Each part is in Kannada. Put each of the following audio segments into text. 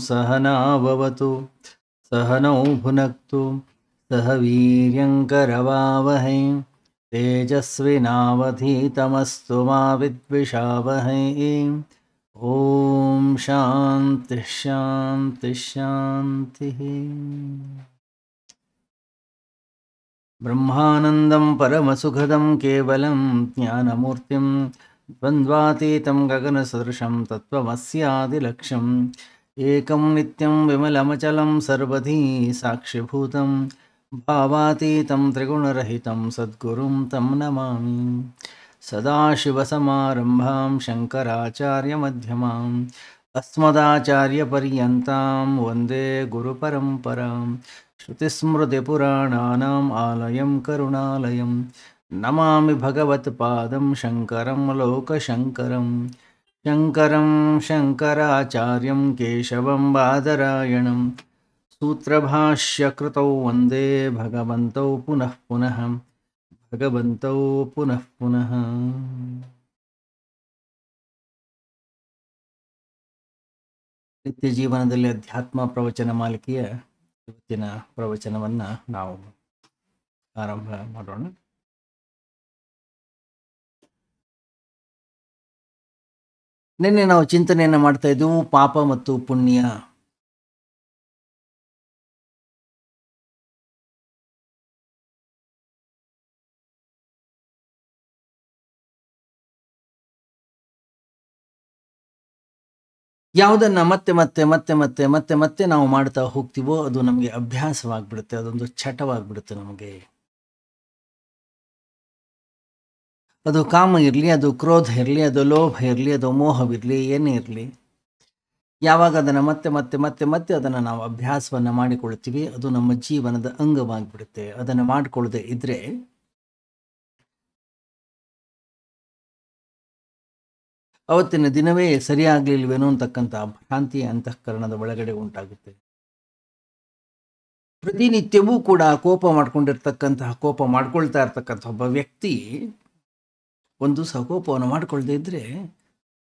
सहनाववतु सहनौ भुनक्तु सह वीर्यङ्करवावहै तेजस्विनावधीतमस्तु मा विद्विषावहै। ॐ शान्ति शान्ति शान्तिः। ब्रह्मानन्दं परमसुखदं केवलं ज्ञानमूर्तिं द्वन्द्वातीतं गगनसदृशं तत्त्वमस्यादिलक्ष्यम् एकं नित्यं विमलमचलं सर्वधी साक्षिभूतं भावातीतं त्रिगुणरहितं सद्गुरुं तं नमामि। सदाशिवसमारम्भां शङ्कराचार्यमध्यमाम् अस्मदाचार्यपर्यन्तां वन्दे गुरुपरम्परां। श्रुतिस्मृतिपुराणानाम् आलयं करुणालयं नमामि भगवत्पादं शङ्करं लोकशङ्करं। शङ्करं शङ्कराचार्यं केशवं बादरायणं सूत्रभाष्यकृतौ वन्दे भगवन्तौ पुनः पुनः भगवन्तौ पुनः पुनः। ನಿತ್ಯ ಜೀವನದಲ್ಲಿ ಅಧ್ಯಾತ್ಮ ಪ್ರವಚನ ಮಾಲಿಕೆಯ ಇವತ್ತಿನ ಪ್ರವಚನವನ್ನು ನಾವು ಆರಂಭ ಮಾಡೋಣ. ನಿನ್ನೆ ನಾವು ಚಿಂತನೆಯನ್ನು ಮಾಡ್ತಾ ಇದ್ದೆವು ಪಾಪ ಮತ್ತು ಪುಣ್ಯ. ಯಾವುದನ್ನು ಮತ್ತೆ ಮತ್ತೆ ಮತ್ತೆ ಮತ್ತೆ ಮತ್ತೆ ಮತ್ತೆ ನಾವು ಮಾಡ್ತಾ ಹೋಗ್ತೀವೋ ಅದು ನಮಗೆ ಅಭ್ಯಾಸವಾಗಿಬಿಡುತ್ತೆ, ಅದೊಂದು ಚಟವಾಗಿಬಿಡುತ್ತೆ ನಮಗೆ. ಅದು ಕಾಮ ಇರಲಿ, ಅದು ಕ್ರೋಧ ಇರಲಿ, ಅದು ಲೋಭ ಇರಲಿ, ಅದು ಮೋಹವಿರಲಿ, ಏನೇ ಇರಲಿ, ಯಾವಾಗ ಅದನ್ನು ಮತ್ತೆ ಮತ್ತೆ ಮತ್ತೆ ಮತ್ತೆ ಅದನ್ನು ನಾವು ಅಭ್ಯಾಸವನ್ನು ಮಾಡಿಕೊಳ್ತೀವಿ ಅದು ನಮ್ಮ ಜೀವನದ ಅಂಗವಾಗಿಬಿಡುತ್ತೆ. ಅದನ್ನು ಮಾಡಿಕೊಳ್ಳದೆ ಇದ್ರೆ ಅವತ್ತಿನ ದಿನವೇ ಸರಿಯಾಗಲಿಲ್ವೇನೋ ಅಂತಕ್ಕಂಥ ಭ್ರಾಂತಿ ಅಂತಃಕರಣದ ಒಳಗಡೆ ಉಂಟಾಗುತ್ತೆ. ಪ್ರತಿನಿತ್ಯವೂ ಕೂಡ ಕೋಪ ಮಾಡ್ಕೊಳ್ತಾ ಇರ್ತಕ್ಕಂಥ ಒಬ್ಬ ವ್ಯಕ್ತಿ ಒಂದು ಸಹಕೋಪವನ್ನು ಮಾಡಿಕೊಳ್ಳದೆ ಇದ್ರೆ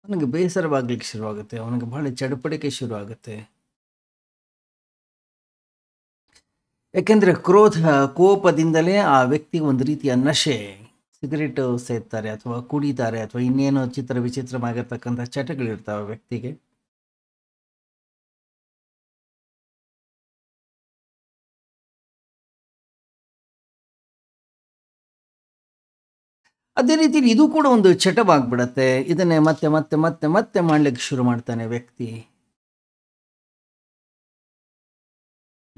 ಅವನಿಗೆ ಬೇಸರವಾಗ್ಲಿಕ್ಕೆ ಶುರುವಾಗುತ್ತೆ, ಅವನಿಗೆ ಬಹಳ ಚಡಪಡಿಕೆ ಶುರುವಾಗುತ್ತೆ. ಯಾಕೆಂದ್ರೆ ಕೋಪದಿಂದಲೇ ಆ ವ್ಯಕ್ತಿ ಒಂದು ರೀತಿಯ ನಶೆ, ಸಿಗರೇಟ್ ಸೇರ್ತಾರೆ ಅಥವಾ ಕುಡಿತಾರೆ ಅಥವಾ ಇನ್ನೇನೋ ಚಿತ್ರ ವಿಚಿತ್ರವಾಗಿರ್ತಕ್ಕಂಥ ಚಟಗಳಿರ್ತಾವೆ ವ್ಯಕ್ತಿಗೆ. ಅದೇ ರೀತಿಯಲ್ಲಿ ಇದು ಕೂಡ ಒಂದು ಚಟವಾಗ್ಬಿಡತ್ತೆ. ಇದನ್ನೇ ಮತ್ತೆ ಮತ್ತೆ ಮತ್ತೆ ಮತ್ತೆ ಮಾಡ್ಲಿಕ್ಕೆ ಶುರು ಮಾಡ್ತಾನೆ ವ್ಯಕ್ತಿ,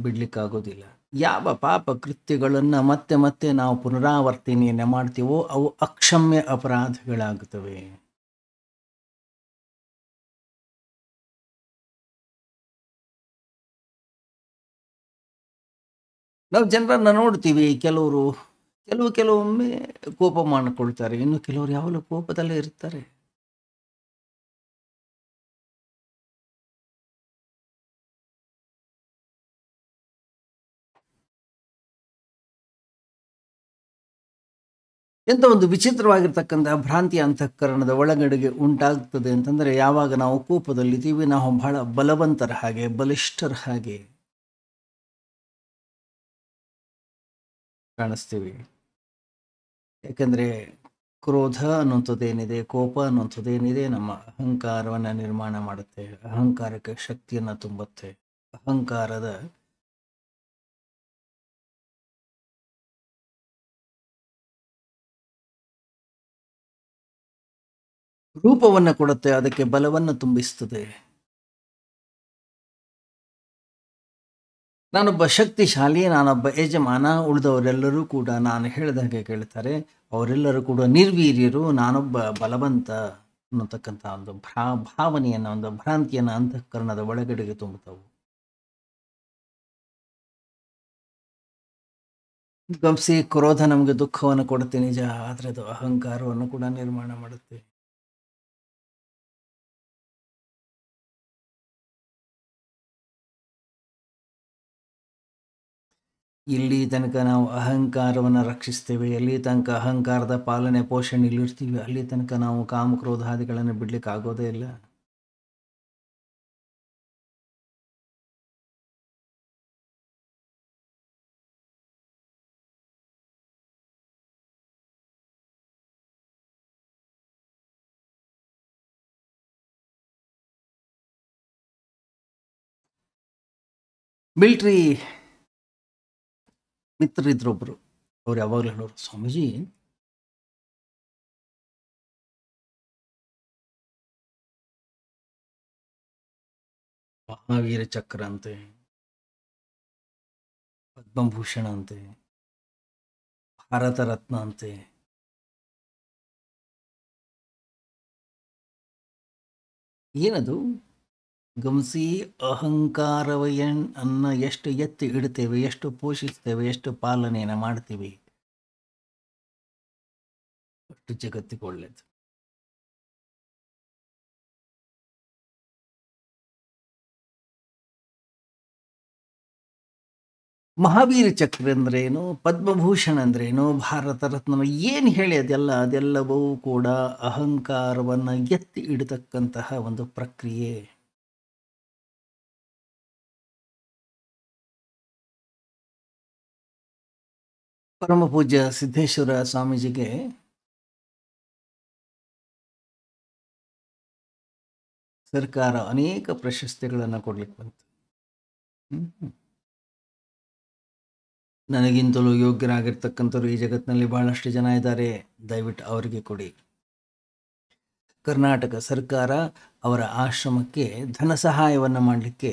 ಬಿಡ್ಲಿಕ್ಕಾಗೋದಿಲ್ಲ. ಯಾವ ಪಾಪ ಕೃತ್ಯಗಳನ್ನು ಮತ್ತೆ ಮತ್ತೆ ನಾವು ಪುನರಾವರ್ತನೆಯನ್ನು ಮಾಡ್ತೀವೋ ಅವು ಅಕ್ಷಮ್ಯ ಅಪರಾಧಗಳಾಗುತ್ತವೆ. ನಾವು ಜನರನ್ನು ನೋಡ್ತೀವಿ, ಕೆಲವೊಮ್ಮೆ ಕೋಪ ಮಾಡಿಕೊಳ್ತಾರೆ, ಇನ್ನು ಕೆಲವರು ಯಾವಾಗಲೂ ಕೋಪದಲ್ಲೇ ಇರ್ತಾರೆ. ಎಂಥ ಒಂದು ವಿಚಿತ್ರವಾಗಿರ್ತಕ್ಕಂಥ ಭ್ರಾಂತಿ ಅಂತಃಕರಣದ ಒಳಗಡೆಗೆ ಉಂಟಾಗ್ತದೆ ಅಂತಂದರೆ, ಯಾವಾಗ ನಾವು ಕೋಪದಲ್ಲಿದ್ದೀವಿ ನಾವು ಬಹಳ ಬಲವಂತರ ಹಾಗೆ, ಬಲಿಷ್ಠರ ಹಾಗೆ ಕಾಣಿಸ್ತೀವಿ. ಯಾಕಂದರೆ ಕ್ರೋಧ ಅನ್ನುವಂಥದ್ದೇನಿದೆ, ಕೋಪ ಅನ್ನುವಂಥದ್ದೇನಿದೆ ನಮ್ಮ ಅಹಂಕಾರವನ್ನು ನಿರ್ಮಾಣ ಮಾಡುತ್ತೆ, ಅಹಂಕಾರಕ್ಕೆ ಶಕ್ತಿಯನ್ನು ತುಂಬುತ್ತೆ. ಅಹಂಕಾರದ ರೂಪವನ್ನು ಕೊಡುತ್ತೆ, ಅದಕ್ಕೆ ಬಲವನ್ನು ತುಂಬಿಸ್ತದೆ. ನಾನೊಬ್ಬ ಶಕ್ತಿಶಾಲಿ, ನಾನೊಬ್ಬ ಯಜಮಾನ, ಉಳಿದವರೆಲ್ಲರೂ ಕೂಡ ನಾನು ಹೇಳಿದ ಹಾಗೆ ಕೇಳ್ತಾರೆ, ಅವರೆಲ್ಲರೂ ಕೂಡ ನಿರ್ವೀರ್ಯರು, ನಾನೊಬ್ಬ ಬಲವಂತ ಅನ್ನತಕ್ಕಂಥ ಒಂದು ಭಾವನೆಯನ್ನು, ಒಂದು ಭ್ರಾಂತಿಯನ್ನು ಅಂತಃಕರಣದ ಒಳಗಡೆಗೆ ತುಂಬುತ್ತವು. ಗಮನಿಸಿ, ಕ್ರೋಧ ನಮಗೆ ದುಃಖವನ್ನು ಕೊಡುತ್ತೆ ನಿಜ, ಆದರೆ ಅದು ಅಹಂಕಾರವನ್ನು ಕೂಡ ನಿರ್ಮಾಣ ಮಾಡುತ್ತೆ. ಇಲ್ಲಿ ತನಕ ನಾವು ಅಹಂಕಾರವನ್ನು ರಕ್ಷಿಸ್ತೇವೆ, ಎಲ್ಲಿ ತನಕ ಅಹಂಕಾರದ ಪಾಲನೆ ಪೋಷಣೆಯಲ್ಲಿರ್ತೀವಿ ಅಲ್ಲಿ ತನಕ ನಾವು ಕಾಮಕ್ರೋಧಾದಿಗಳನ್ನು ಬಿಡ್ಲಿಕ್ಕೆ ಆಗೋದೇ ಇಲ್ಲ. ಮಿಲ್ಟ್ರಿ ಮಿತ್ರರಿದ್ರೊಬ್ರು. ಅವ್ರು ಯಾವಾಗಲೂ ಹೇಳೋರು, ಸ್ವಾಮೀಜಿ ಮಹಾವೀರ ಚಕ್ರ ಅಂತೆ, ಪದ್ಮಭೂಷಣ ಅಂತೆ, ಭಾರತ ರತ್ನ ಅಂತೆ, ಏನದು ಗಮನಿಸಿ. ಅಹಂಕಾರವನ್ನ ಎಷ್ಟು ಎತ್ತಿ ಇಡ್ತೇವೆ, ಎಷ್ಟು ಪೋಷಿಸ್ತೇವೆ, ಎಷ್ಟು ಪಾಲನೆಯನ್ನು ಮಾಡ್ತೀವಿ, ಅಷ್ಟು ಜಗತ್ತಿಗೆ ಒಳ್ಳೇದು. ಮಹಾವೀರ ಚಕ್ರ ಅಂದ್ರೇನು, ಪದ್ಮಭೂಷಣ ಅಂದ್ರೇನು, ಭಾರತ ರತ್ನ ಏನು ಹೇಳಿ ಅದೆಲ್ಲವೂ ಕೂಡ ಅಹಂಕಾರವನ್ನು ಎತ್ತಿ ಇಡತಕ್ಕಂತಹ ಒಂದು ಪ್ರಕ್ರಿಯೆ. ಪರಮ ಪೂಜ್ಯ ಸಿದ್ದೇಶ್ವರ ಸ್ವಾಮೀಜಿಗೆ ಸರ್ಕಾರ ಅನೇಕ ಪ್ರಶಸ್ತಿಗಳನ್ನು ಕೊಡ್ಲಿಕ್ಕೆ ಬಂತು. ನನಗಿಂತಲೂ ಯೋಗ್ಯರಾಗಿರ್ತಕ್ಕಂಥವ್ರು ಈ ಜಗತ್ತಿನಲ್ಲಿ ಬಹಳಷ್ಟು ಜನ ಇದ್ದಾರೆ, ದಯವಿಟ್ಟು ಅವರಿಗೆ ಕೊಡಿ. ಕರ್ನಾಟಕ ಸರ್ಕಾರ ಅವರ ಆಶ್ರಮಕ್ಕೆ ಧನ ಸಹಾಯವನ್ನು ಮಾಡಲಿಕ್ಕೆ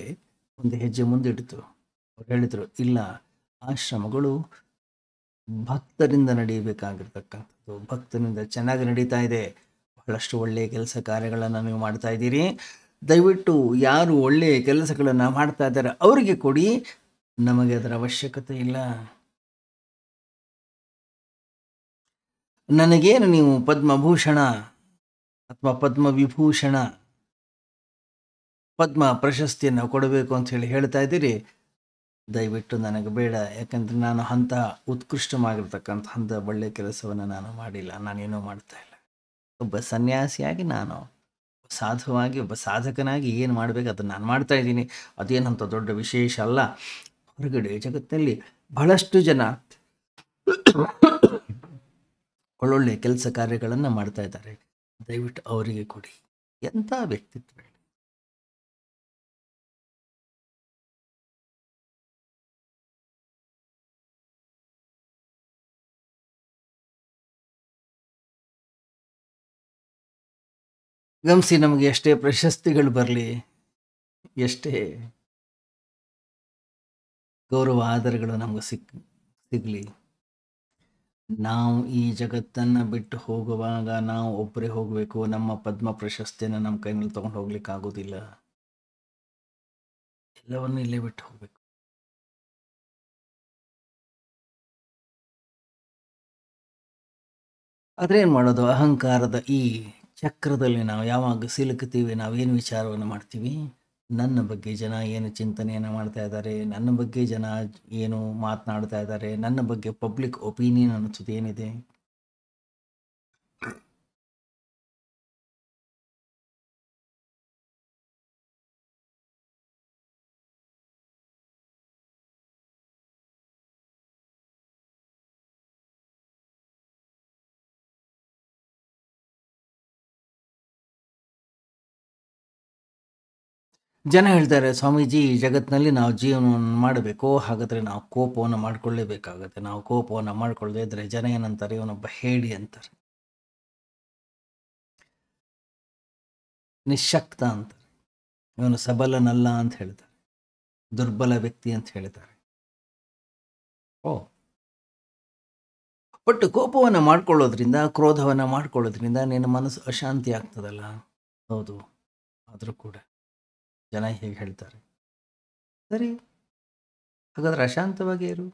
ಒಂದು ಹೆಜ್ಜೆ ಮುಂದಿಡ್ತು. ಅವ್ರು ಹೇಳಿದರು, ಇಲ್ಲ, ಆಶ್ರಮಗಳು ಭಕ್ತರಿಂದ ನಡೆಯಬೇಕಾಗಿರ್ತಕ್ಕಂಥದ್ದು, ಭಕ್ತರಿಂದ ಚೆನ್ನಾಗಿ ನಡೀತಾ ಇದೆ, ಬಹಳಷ್ಟು ಒಳ್ಳೆಯ ಕೆಲಸ ಕಾರ್ಯಗಳನ್ನು ನೀವು ಮಾಡ್ತಾ ಇದ್ದೀರಿ, ದಯವಿಟ್ಟು ಯಾರು ಒಳ್ಳೆಯ ಕೆಲಸಗಳನ್ನು ಮಾಡ್ತಾ ಇದ್ದಾರೆ ಅವರಿಗೆ ಕೊಡಿ, ನಮಗೆ ಅದರ ಅವಶ್ಯಕತೆ ಇಲ್ಲ. ನನಗೇನು ನೀವು ಪದ್ಮಭೂಷಣ ಅಥವಾ ಪದ್ಮವಿಭೂಷಣ, ಪದ್ಮ ಪ್ರಶಸ್ತಿಯನ್ನು ಕೊಡಬೇಕು ಅಂತ ಹೇಳ್ತಾ ಇದ್ದೀರಿ, ದಯವಿಟ್ಟು ನನಗೆ ಬೇಡ. ಯಾಕಂದರೆ ನಾನು ಅಂಥ ಉತ್ಕೃಷ್ಟವಾಗಿರ್ತಕ್ಕಂಥ ಅಂಥ ಒಳ್ಳೆಯ ಕೆಲಸವನ್ನು ನಾನು ಮಾಡಿಲ್ಲ, ನಾನೇನೂ ಮಾಡ್ತಾ ಇಲ್ಲ. ಒಬ್ಬ ಸನ್ಯಾಸಿಯಾಗಿ, ನಾನು ಸಾಧುವಾಗಿ, ಒಬ್ಬ ಸಾಧಕನಾಗಿ ಏನು ಮಾಡಬೇಕು ಅದನ್ನು ನಾನು ಮಾಡ್ತಾ ಇದ್ದೀನಿ. ಅದೇನಂತ ದೊಡ್ಡ ವಿಶೇಷ ಅಲ್ಲ. ಹೊರಗಡೆ ಜಗತ್ತಿನಲ್ಲಿ ಬಹಳಷ್ಟು ಜನ ಒಳ್ಳೊಳ್ಳೆ ಕೆಲಸ ಕಾರ್ಯಗಳನ್ನು ಮಾಡ್ತಾ ಇದ್ದಾರೆ, ದಯವಿಟ್ಟು ಅವರಿಗೆ ಕೊಡಿ. ಎಂಥ ವ್ಯಕ್ತಿತ್ವ! ಗಮನಿಸಿ, ನಮಗೆ ಎಷ್ಟೇ ಪ್ರಶಸ್ತಿಗಳು ಬರಲಿ, ಎಷ್ಟೇ ಗೌರವ ಆದರಗಳು ನಮಗೆ ಸಿಗಲಿ, ನಾವು ಈ ಜಗತ್ತನ್ನು ಬಿಟ್ಟು ಹೋಗುವಾಗ ನಾವು ಒಬ್ಬರೇ ಹೋಗಬೇಕು. ನಮ್ಮ ಪದ್ಮ ಪ್ರಶಸ್ತಿಯನ್ನು ನಮ್ಮ ಕೈನಲ್ಲಿ ತೊಗೊಂಡು ಹೋಗ್ಲಿಕ್ಕೆ ಆಗೋದಿಲ್ಲ. ಎಲ್ಲವನ್ನು ಇಲ್ಲೇ ಬಿಟ್ಟು ಹೋಗ್ಬೇಕು. ಆದರೆ ಏನು ಮಾಡೋದು, ಅಹಂಕಾರದ ಈ ಚಕ್ರದಲ್ಲಿ ನಾವು ಯಾವಾಗ ಸಿಲುಕ್ತೀವಿ, ನಾವೇನು ವಿಚಾರವನ್ನು ಮಾಡ್ತೀವಿ, ನನ್ನ ಬಗ್ಗೆ ಜನ ಏನು ಚಿಂತನೆಯನ್ನು ಮಾಡ್ತಾ ಇದ್ದಾರೆ, ನನ್ನ ಬಗ್ಗೆ ಜನ ಏನು ಮಾತನಾಡ್ತಾ ಇದ್ದಾರೆ, ನನ್ನ ಬಗ್ಗೆ ಪಬ್ಲಿಕ್ ಒಪಿನಿಯನ್ ಅನ್ನಿಸೋದು ಏನಿದೆ, ಜನ ಹೇಳ್ತಾರೆ, ಸ್ವಾಮೀಜಿ, ಈ ಜಗತ್ತಿನಲ್ಲಿ ನಾವು ಜೀವನವನ್ನು ಮಾಡಬೇಕು, ಹಾಗಾದರೆ ನಾವು ಕೋಪವನ್ನು ಮಾಡಿಕೊಳ್ಳೇಬೇಕಾಗತ್ತೆ. ನಾವು ಕೋಪವನ್ನು ಮಾಡಿಕೊಳ್ಳದೆ ಇದ್ದರೆ ಜನ ಏನಂತಾರೆ, ಇವನೊಬ್ಬ ಹೇಡಿ ಅಂತಾರೆ, ನಿಶಕ್ತ ಅಂತಾರೆ, ಇವನು ಸಬಲನಲ್ಲ ಅಂತ ಹೇಳ್ತಾರೆ, ದುರ್ಬಲ ವ್ಯಕ್ತಿ ಅಂತ ಹೇಳ್ತಾರೆ. ಬಟ್ ಕೋಪವನ್ನು ಮಾಡ್ಕೊಳ್ಳೋದ್ರಿಂದ, ಕ್ರೋಧವನ್ನು ಮಾಡ್ಕೊಳ್ಳೋದ್ರಿಂದ ನಿನ್ನ ಮನಸ್ಸು ಅಶಾಂತಿ ಆಗ್ತದಲ್ಲ. ಹೌದು, ಆದರೂ ಕೂಡ ಜನ ಹೇಗೆ ಹೇಳ್ತಾರೆ, ಸರಿ ಹಾಗಾದ್ರೆ ಅಶಾಂತವಾಗಿ ಇರು,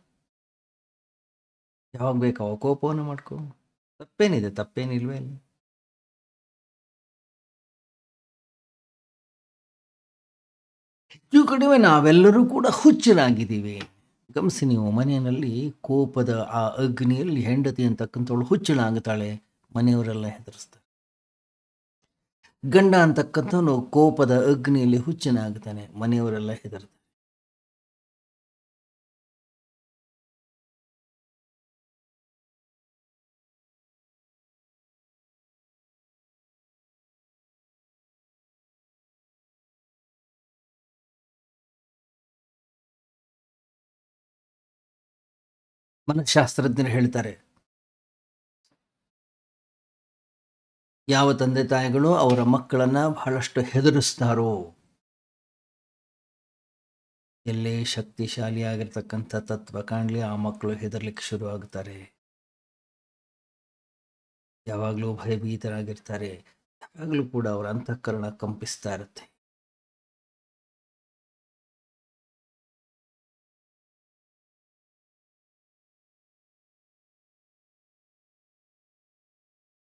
ಯಾವಾಗ ಬೇಕಾವ ಕೋಪವನ್ನು ಮಾಡ್ಕೊ, ತಪ್ಪೇನಿದೆ, ತಪ್ಪೇನಿಲ್ವೇ ಇಲ್ಲ. ಹೆಚ್ಚು ಕಡಿಮೆ ನಾವೆಲ್ಲರೂ ಕೂಡ ಹುಚ್ಚರಾಗಿದ್ದೀವಿ. ಗಮನಿಸಿ, ನೀವು ಮನೆಯಲ್ಲಿ ಕೋಪದ ಆ ಅಗ್ನಿಯಲ್ಲಿ ಹೆಂಡತಿ ಅಂತಕ್ಕಂಥವಳು ಹುಚ್ಚಳಾಗುತ್ತಾಳೆ, ಮನೆಯವರೆಲ್ಲ ಹೆದರಿಸ್ತಾರೆ. ಗಂಡ ಅಂತಕ್ಕಂಥವನು ಕೋಪದ ಅಗ್ನಿಯಲ್ಲಿ ಹುಚ್ಚನಾಗುತ್ತಾನೆ, ಮನೆಯವರೆಲ್ಲ ಹೆದರ್ತಾರೆ. ಮನಃಶಾಸ್ತ್ರಜ್ಞರು ಹೇಳ್ತಾರೆ, ಯಾವ ತಂದೆ ತಾಯಿಗಳು ಅವರ ಮಕ್ಕಳನ್ನ ಬಹಳಷ್ಟು ಹೆದರಿಸ್ತಾರೋ, ಎಲ್ಲೇ ಶಕ್ತಿಶಾಲಿಯಾಗಿರ್ತಕ್ಕಂಥ ತತ್ವ ಕಾಣಲಿ ಆ ಮಕ್ಕಳು ಹೆದರ್ಲಿಕ್ಕೆ ಶುರು ಆಗ್ತಾರೆ. ಯಾವಾಗಲೂ ಭಯಭೀತರಾಗಿರ್ತಾರೆ. ಯಾವಾಗಲೂ ಕೂಡ ಅವರ ಅಂತಃಕರಣ ಕಂಪಿಸ್ತಾ ಇರುತ್ತೆ.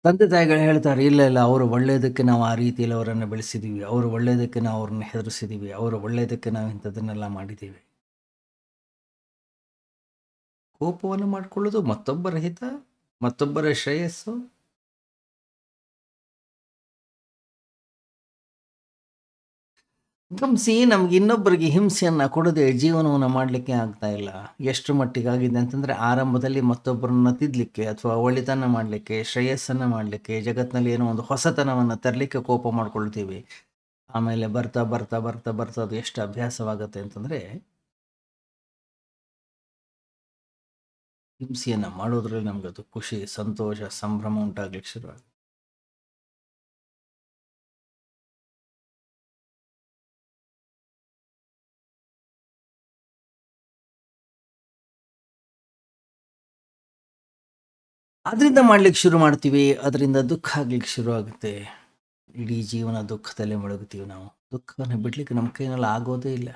ತಂದೆ ತಾಯಿಗಳು ಹೇಳ್ತಾರೆ, ಇಲ್ಲ ಇಲ್ಲ, ಅವರು ಒಳ್ಳೆಯದಕ್ಕೆ ನಾವು ಆ ರೀತಿಯಲ್ಲಿ ಅವರನ್ನು ಬೆಳೆಸಿದ್ದೀವಿ, ಅವರು ಒಳ್ಳೆಯದಕ್ಕೆ ನಾವು ಅವ್ರನ್ನ ಹೆದರಿಸಿದ್ದೀವಿ, ಅವರು ಒಳ್ಳೆಯದಕ್ಕೆ ನಾವು ಇಂಥದ್ದನ್ನೆಲ್ಲ ಮಾಡಿದ್ದೀವಿ. ಕೋಪವನ್ನು ಮಾಡಿಕೊಳ್ಳೋದು ಮತ್ತೊಬ್ಬರ ಹಿತ, ಮತ್ತೊಬ್ಬರ ಶ್ರೇಯಸ್ಸು. ಗಮನಿಸಿ, ನಮ್ಗೆ ಇನ್ನೊಬ್ಬರಿಗೆ ಹಿಂಸೆಯನ್ನು ಕೊಡದೆ ಜೀವನವನ್ನು ಮಾಡಲಿಕ್ಕೆ ಆಗ್ತಾ ಇಲ್ಲ. ಎಷ್ಟು ಮಟ್ಟಿಗೆ ಆಗಿದೆ ಅಂತಂದರೆ, ಆರಂಭದಲ್ಲಿ ಮತ್ತೊಬ್ಬರನ್ನ ತಿದ್ದಲಿಕ್ಕೆ ಅಥವಾ ಒಳಿತನ್ನು ಮಾಡಲಿಕ್ಕೆ, ಶ್ರೇಯಸ್ಸನ್ನು ಮಾಡಲಿಕ್ಕೆ, ಜಗತ್ತಿನಲ್ಲಿ ಏನೋ ಒಂದು ಹೊಸತನವನ್ನು ತರಲಿಕ್ಕೆ ಕೋಪ ಮಾಡ್ಕೊಳ್ತೀವಿ. ಆಮೇಲೆ ಬರ್ತಾ ಬರ್ತಾ ಬರ್ತಾ ಬರ್ತಾ ಅದು ಎಷ್ಟು ಅಭ್ಯಾಸವಾಗುತ್ತೆ ಅಂತಂದರೆ, ಹಿಂಸೆಯನ್ನು ಮಾಡೋದ್ರಲ್ಲಿ ನಮ್ಗೆ ಅದು ಖುಷಿ, ಸಂತೋಷ, ಸಂಭ್ರಮ ಉಂಟಾಗ್ಲಿಕ್ಕೆ ಶುರುವಾಗುತ್ತೆ. ಅದರಿಂದ ಮಾಡ್ಲಿಕ್ಕೆ ಶುರು ಮಾಡ್ತೀವಿ, ಅದರಿಂದ ದುಃಖ ಆಗ್ಲಿಕ್ಕೆ ಶುರು ಆಗುತ್ತೆ. ಇಡೀ ಜೀವನ ದುಃಖದಲ್ಲೇ ಮುಳುಗ್ತೀವಿ ನಾವು. ದುಃಖವನ್ನು ಬಿಡ್ಲಿಕ್ಕೆ ನಮ್ಮ ಕೈನಲ್ಲಿ ಆಗೋದೇ ಇಲ್ಲ.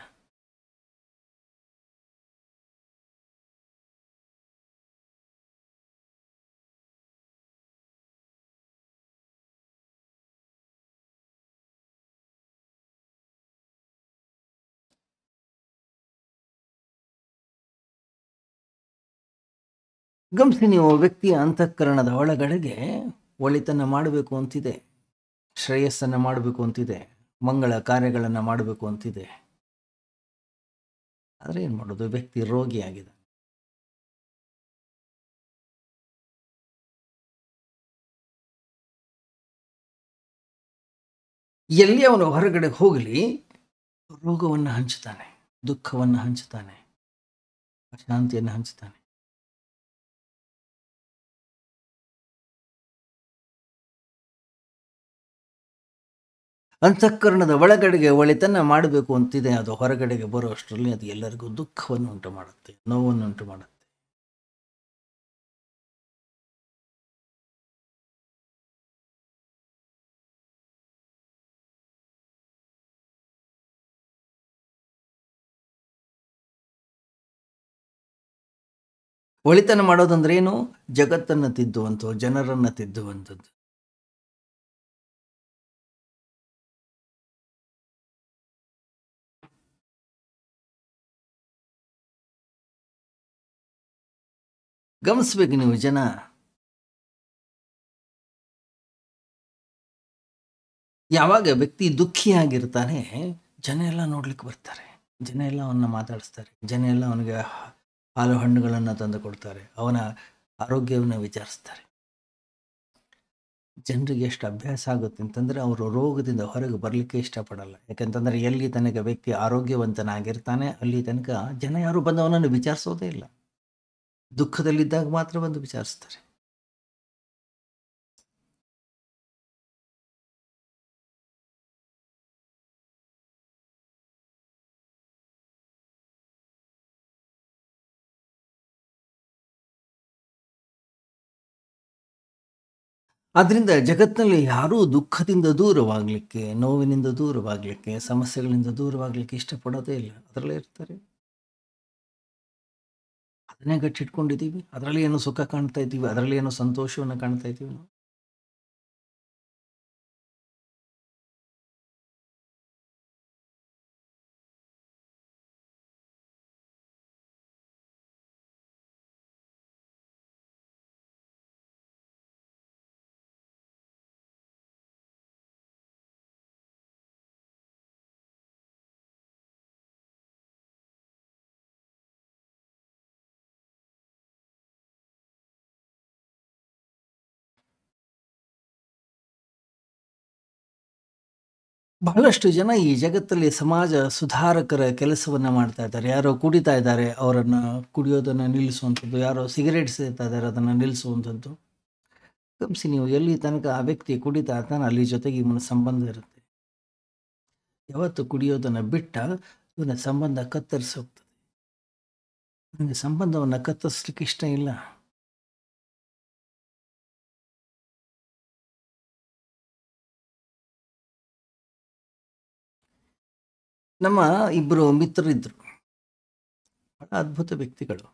ಗಮನಿಸಿ, ನೀವು ವ್ಯಕ್ತಿಯ ಅಂತಃಕರಣದ ಒಳಗಡೆಗೆ ಒಳಿತನ್ನು ಮಾಡಬೇಕು ಅಂತಿದೆ, ಶ್ರೇಯಸ್ಸನ್ನು ಮಾಡಬೇಕು ಅಂತಿದೆ, ಮಂಗಳ ಕಾರ್ಯಗಳನ್ನು ಮಾಡಬೇಕು ಅಂತಿದೆ. ಆದರೆ ಏನು ಮಾಡೋದು, ವ್ಯಕ್ತಿ ರೋಗಿಯಾಗಿದೆ. ಎಲ್ಲಿ ಅವನು ಹೊರಗಡೆ ಹೋಗಲಿ ರೋಗವನ್ನು ಹಂಚುತ್ತಾನೆ, ದುಃಖವನ್ನು ಹಂಚುತ್ತಾನೆ, ಅಶಾಂತಿಯನ್ನು ಹಂಚುತ್ತಾನೆ. ಅಂತಃಕರಣದ ಒಳಗಡೆಗೆ ಒಳಿತನ್ನು ಮಾಡಬೇಕು ಅಂತಿದೆ, ಅದು ಹೊರಗಡೆಗೆ ಬರುವಷ್ಟರಲ್ಲಿ ಅದು ಎಲ್ಲರಿಗೂ ದುಃಖವನ್ನು ಉಂಟು ಮಾಡುತ್ತೆ, ನೋವನ್ನು ಉಂಟು ಮಾಡುತ್ತೆ. ಒಳಿತನ ಮಾಡೋದಂದ್ರೆ ಏನು? ಜಗತ್ತನ್ನು ತಿದ್ದುವಂಥದ್ದು, ಜನರನ್ನು ತಿದ್ದುವಂಥದ್ದು. ಗಮನಿಸ್ಬೇಕು ನೀವು, ಜನ ಯಾವಾಗ ವ್ಯಕ್ತಿ ದುಃಖಿಯಾಗಿರ್ತಾನೆ, ಜನ ಎಲ್ಲ ನೋಡ್ಲಿಕ್ಕೆ ಬರ್ತಾರೆ, ಜನ ಎಲ್ಲ ಅವನ್ನ ಮಾತಾಡಿಸ್ತಾರೆ, ಜನ ಎಲ್ಲ ಅವನಿಗೆ ಹಾಲು ಹಣ್ಣುಗಳನ್ನು ತಂದು ಕೊಡ್ತಾರೆ, ಅವನ ಆರೋಗ್ಯವನ್ನು ವಿಚಾರಿಸ್ತಾರೆ. ಜನರಿಗೆ ಎಷ್ಟು ಅಭ್ಯಾಸ ಆಗುತ್ತೆ ಅಂತಂದರೆ, ಅವರು ರೋಗದಿಂದ ಹೊರಗೆ ಬರಲಿಕ್ಕೆ ಇಷ್ಟಪಡಲ್ಲ. ಯಾಕೆಂತಂದರೆ ಎಲ್ಲಿ ತನಕ ವ್ಯಕ್ತಿ ಆರೋಗ್ಯವಂತನಾಗಿರ್ತಾನೆ ಅಲ್ಲಿ ತನಕ ಜನ ಯಾರು ಬಂದು ಅವನನ್ನು ವಿಚಾರಿಸೋದೇ ಇಲ್ಲ. ದುಃಖದಲ್ಲಿದ್ದಾಗ ಮಾತ್ರ ಬಂದು ವಿಚಾರಿಸ್ತಾರೆ. ಆದ್ದರಿಂದ ಜಗತ್ತಿನಲ್ಲಿ ಯಾರೂ ದುಃಖದಿಂದ ದೂರವಾಗಲಿಕ್ಕೆ, ನೋವಿನಿಂದ ದೂರವಾಗಲಿಕ್ಕೆ, ಸಮಸ್ಯೆಗಳಿಂದ ದೂರವಾಗಲಿಕ್ಕೆ ಇಷ್ಟಪಡೋದೇ ಇಲ್ಲ. ಅದರಲ್ಲೇ ಇರ್ತಾರೆ, ಅದನ್ನೇ ಗಟ್ಟಿಟ್ಕೊಂಡಿದ್ದೀವಿ, ಅದರಲ್ಲಿ ಏನೋ ಸುಖ ಕಾಣ್ತಾ ಇದ್ದೀವಿ, ಅದರಲ್ಲಿ ಏನೋ ಸಂತೋಷವನ್ನು ಕಾಣ್ತಾ ಇದ್ದೀವಿ ನಾವು. ಬಹಳಷ್ಟು ಜನ ಈ ಜಗತ್ತಲ್ಲಿ ಸಮಾಜ ಸುಧಾರಕರ ಕೆಲಸವನ್ನು ಮಾಡ್ತಾ ಇದ್ದಾರೆ. ಯಾರೋ ಕುಡಿತಾ ಇದ್ದಾರೆ, ಅವರನ್ನು ಕುಡಿಯೋದನ್ನು ನಿಲ್ಲಿಸುವಂಥದ್ದು. ಯಾರೋ ಸಿಗರೇಟ್ ಸೇದ್ತಾ ಇದ್ದಾರೆ, ಅದನ್ನು ನಿಲ್ಲಿಸುವಂಥದ್ದು. ಗಮನಿಸಿ ನೀವು, ಎಲ್ಲಿ ತನಕ ಆ ವ್ಯಕ್ತಿ ಕುಡಿತಾ ಇರ್ತಾನೆ ಅಲ್ಲಿ ಜೊತೆಗೆ ಇವನ ಸಂಬಂಧ ಇರುತ್ತೆ. ಯಾವತ್ತು ಕುಡಿಯೋದನ್ನು ಬಿಟ್ಟ ಇವನ ಸಂಬಂಧ ಕತ್ತರಿಸಿ ಹೋಗ್ತದೆ. ನನಗೆ ಸಂಬಂಧವನ್ನು ಕತ್ತರಿಸ್ಲಿಕ್ಕೆ ಇಷ್ಟ ಇಲ್ಲ. ನಮ್ಮ ಇಬ್ಬರು ಮಿತ್ರರಿದ್ರು, ಬಹಳ ಅದ್ಭುತ ವ್ಯಕ್ತಿಗಳು.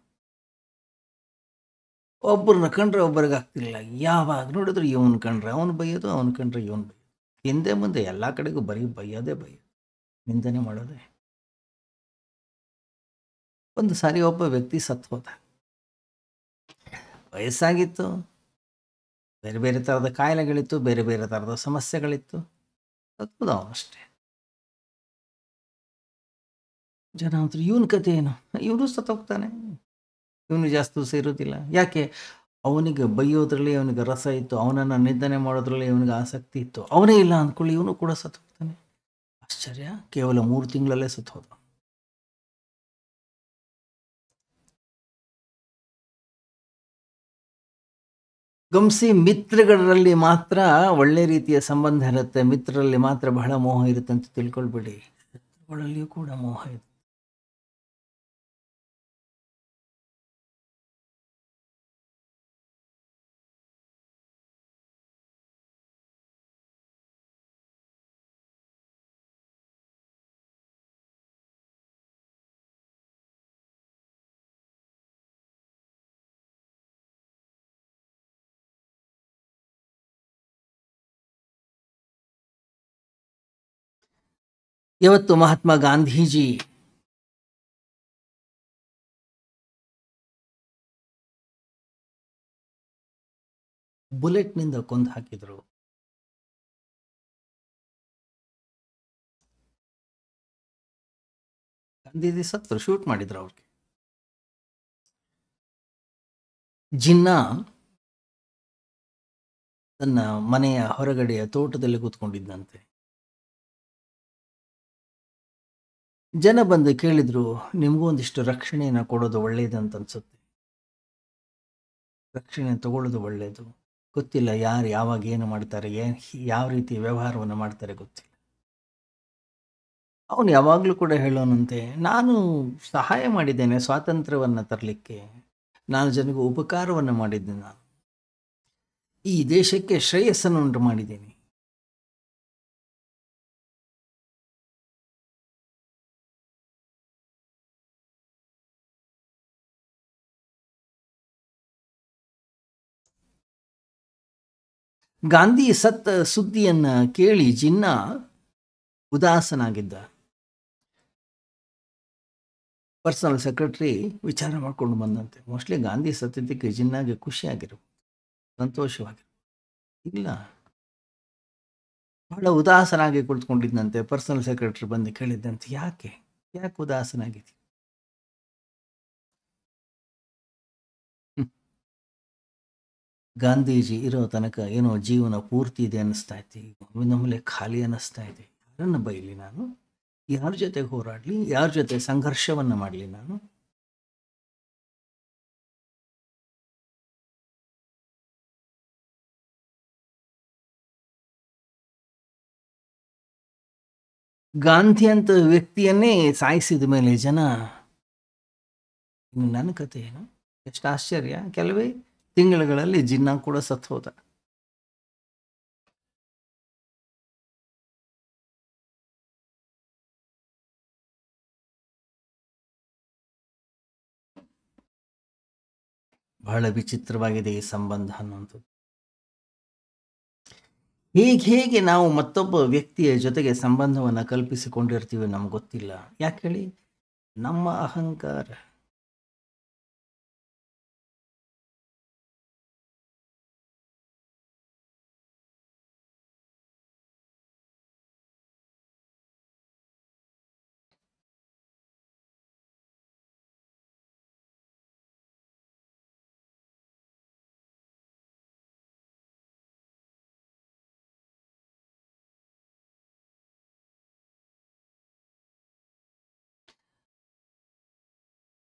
ಒಬ್ಬರನ್ನ ಕಂಡ್ರೆ ಒಬ್ಬರಿಗೆ ಆಗ್ತಿರ್ಲಿಲ್ಲ. ಯಾವಾಗ ನೋಡಿದ್ರು ಇವನು ಕಂಡ್ರೆ ಅವನು ಬೈಯೋದು, ಅವನು ಕಂಡ್ರೆ ಇವನು ಬೈಯೋದು. ಹಿಂದೆ ಮುಂದೆ ಎಲ್ಲ ಕಡೆಗೂ ಬರೀ ಬೈಯೋದೇ ಬೈಯೋದು, ನಿಂದನೆ ಮಾಡೋದೇ. ಒಂದು ಸಾರಿ ಒಬ್ಬ ವ್ಯಕ್ತಿ ಸತ್ತು ಹೋದ. ವಯಸ್ಸಾಗಿತ್ತು, ಬೇರೆ ಬೇರೆ ಥರದ ಕಾಯಿಲೆಗಳಿತ್ತು, ಬೇರೆ ಬೇರೆ ಥರದ ಸಮಸ್ಯೆಗಳಿತ್ತು. ಸತ್ತೋದ ಅವನಷ್ಟೇ. ಜನ ಅಂತಾರೆ, ಇವನ ಕತೆ ಏನು, ಇವನು ಸತ್ತೋಗ್ತಾನೆ, ಇವನು ಜಾಸ್ತಿ ದಿವಸ ಇರೋದಿಲ್ಲ. ಯಾಕೆ? ಅವನಿಗೆ ಬೈಯೋದ್ರಲ್ಲಿ ಅವನಿಗೆ ರಸ ಇತ್ತು, ಅವನನ್ನು ನಿಂದನೆ ಮಾಡೋದ್ರಲ್ಲಿ ಇವನಿಗೆ ಆಸಕ್ತಿ ಇತ್ತು. ಅವನೇ ಇಲ್ಲ ಅಂದ್ಕೊಳ್ಳಿ, ಇವನು ಕೂಡ ಸತ್ತು ಹೋಗ್ತಾನೆ. ಆಶ್ಚರ್ಯ, ಕೇವಲ 3 ತಿಂಗಳಲ್ಲೇ ಸತ್ತು ಹೋದ. ಗಮನಿಸಿ, ಮಿತ್ರಗಳಲ್ಲಿ ಮಾತ್ರ ಒಳ್ಳೆ ರೀತಿಯ ಸಂಬಂಧ ಇರುತ್ತೆ, ಮಿತ್ರರಲ್ಲಿ ಮಾತ್ರ ಬಹಳ ಮೋಹ ಇರುತ್ತೆ ಅಂತ ತಿಳ್ಕೊಳ್ಬೇಡಿ. ಶತ್ರುಗಳಲ್ಲಿಯೂ ಕೂಡ ಮೋಹ ಇದೆ. ಇವತ್ತು ಮಹಾತ್ಮ ಗಾಂಧೀಜಿ ಬುಲೆಟ್ನಿಂದ ಕೊಂದು ಹಾಕಿದ್ರು. ಗಾಂಧೀಜಿ ಸತ್ರು, ಶೂಟ್ ಮಾಡಿದ್ರು ಅವ್ರಿಗೆ. ಜಿನ್ನಾ ತನ್ನ ಮನೆಯ ಹೊರಗಡೆಯ ತೋಟದಲ್ಲಿ ಕೂತ್ಕೊಂಡಿದ್ದಂತೆ. ಜನ ಬಂದು ಕೇಳಿದ್ರು, ನಿಮಗೂ ಒಂದಿಷ್ಟು ರಕ್ಷಣೆಯನ್ನು ಕೊಡೋದು ಒಳ್ಳೇದಂತ ಅನ್ಸುತ್ತೆ, ರಕ್ಷಣೆ ತಗೊಳ್ಳೋದು ಒಳ್ಳೆಯದು. ಗೊತ್ತಿಲ್ಲ ಯಾರು ಯಾವಾಗ ಏನು ಮಾಡ್ತಾರೆ, ಯಾವ ರೀತಿ ವ್ಯವಹಾರವನ್ನು ಮಾಡ್ತಾರೆ ಗೊತ್ತಿಲ್ಲ. ಅವನು ಯಾವಾಗಲೂ ಕೂಡ ಹೇಳೋನಂತೆ, ನಾನು ಸಹಾಯ ಮಾಡಿದ್ದೇನೆ ಸ್ವಾತಂತ್ರ್ಯವನ್ನು ತರಲಿಕ್ಕೆ, ನಾನು ಜನರಿಗೆ ಉಪಕಾರವನ್ನು ಮಾಡಿದ್ದೇನೆ, ನಾನು ಈ ದೇಶಕ್ಕೆ ಶ್ರೇಯಸ್ಸನ್ನು ಉಂಟು ಮಾಡಿದ್ದೀನಿ. ಗಾಂಧಿ ಸತ್ತ ಸುದ್ದಿಯನ್ನು ಕೇಳಿ ಜಿನ್ನಾ ಉದಾಸನಾಗಿದ್ದ. ಪರ್ಸನಲ್ ಸೆಕ್ರೆಟರಿ ವಿಚಾರ ಮಾಡಿಕೊಂಡು ಬಂದಂತೆ, ಮೋಸ್ಟ್ಲಿ ಗಾಂಧಿ ಸತ್ತಿದ್ದಕ್ಕೆ ಜಿನ್ನಾಗೆ ಖುಷಿಯಾಗಿರ್ಬೋದು, ಸಂತೋಷವಾಗಿರ್ಬೋದು. ಇಲ್ಲ, ಬಹಳ ಉದಾಸನಾಗಿ ಕುಳಿತುಕೊಂಡಿದ್ದಂತೆ. ಪರ್ಸನಲ್ ಸೆಕ್ರೆಟರಿ ಬಂದು ಕೇಳಿದ್ದಂತೆ, ಯಾಕೆ ಉದಾಸನಾಗಿದ್ದೀವಿ? ಗಾಂಧೀಜಿ ಇರೋ ತನಕ ಏನೋ ಜೀವನ ಪೂರ್ತಿ ಇದೆ ಅನ್ನಿಸ್ತಾ ಇತ್ತು, ನಮ್ಮಲ್ಲೇ ಖಾಲಿ ಅನ್ನಿಸ್ತಾ ಇದೆ. ಯಾರನ್ನು ಬೈಲಿ ನಾನು, ಯಾರ ಜೊತೆಗೆ ಹೋರಾಡಲಿ, ಯಾರ ಜೊತೆ ಸಂಘರ್ಷವನ್ನು ಮಾಡಲಿ ನಾನು? ಗಾಂಧಿ ಅಂತ ವ್ಯಕ್ತಿಯನ್ನೇ ಸಾಯಿಸಿದ ಮೇಲೆ ಜನ, ಇನ್ನು ನನ್ನ ಕತೆ ಏನು? ಎಷ್ಟು ಆಶ್ಚರ್ಯ, ಕೆಲವೇ ತಿಂಗಳುಗಳಲ್ಲಿ ಜಿನ್ನಾ ಕೂಡ ಸತ್ತು ಹೋದ. ಬಹಳ ವಿಚಿತ್ರವಾಗಿದೆ ಈ ಸಂಬಂಧ ಅನ್ನುವಂಥದ್ದು. ಹೇಗೆ ನಾವು ಮತ್ತೊಬ್ಬ ವ್ಯಕ್ತಿಯ ಜೊತೆಗೆ ಸಂಬಂಧವನ್ನು ಕಲ್ಪಿಸಿಕೊಂಡಿರ್ತೀವಿ ನಮ್ಗೆ ಗೊತ್ತಿಲ್ಲ. ಯಾಕೆ ಹೇಳಿ? ನಮ್ಮ ಅಹಂಕಾರ.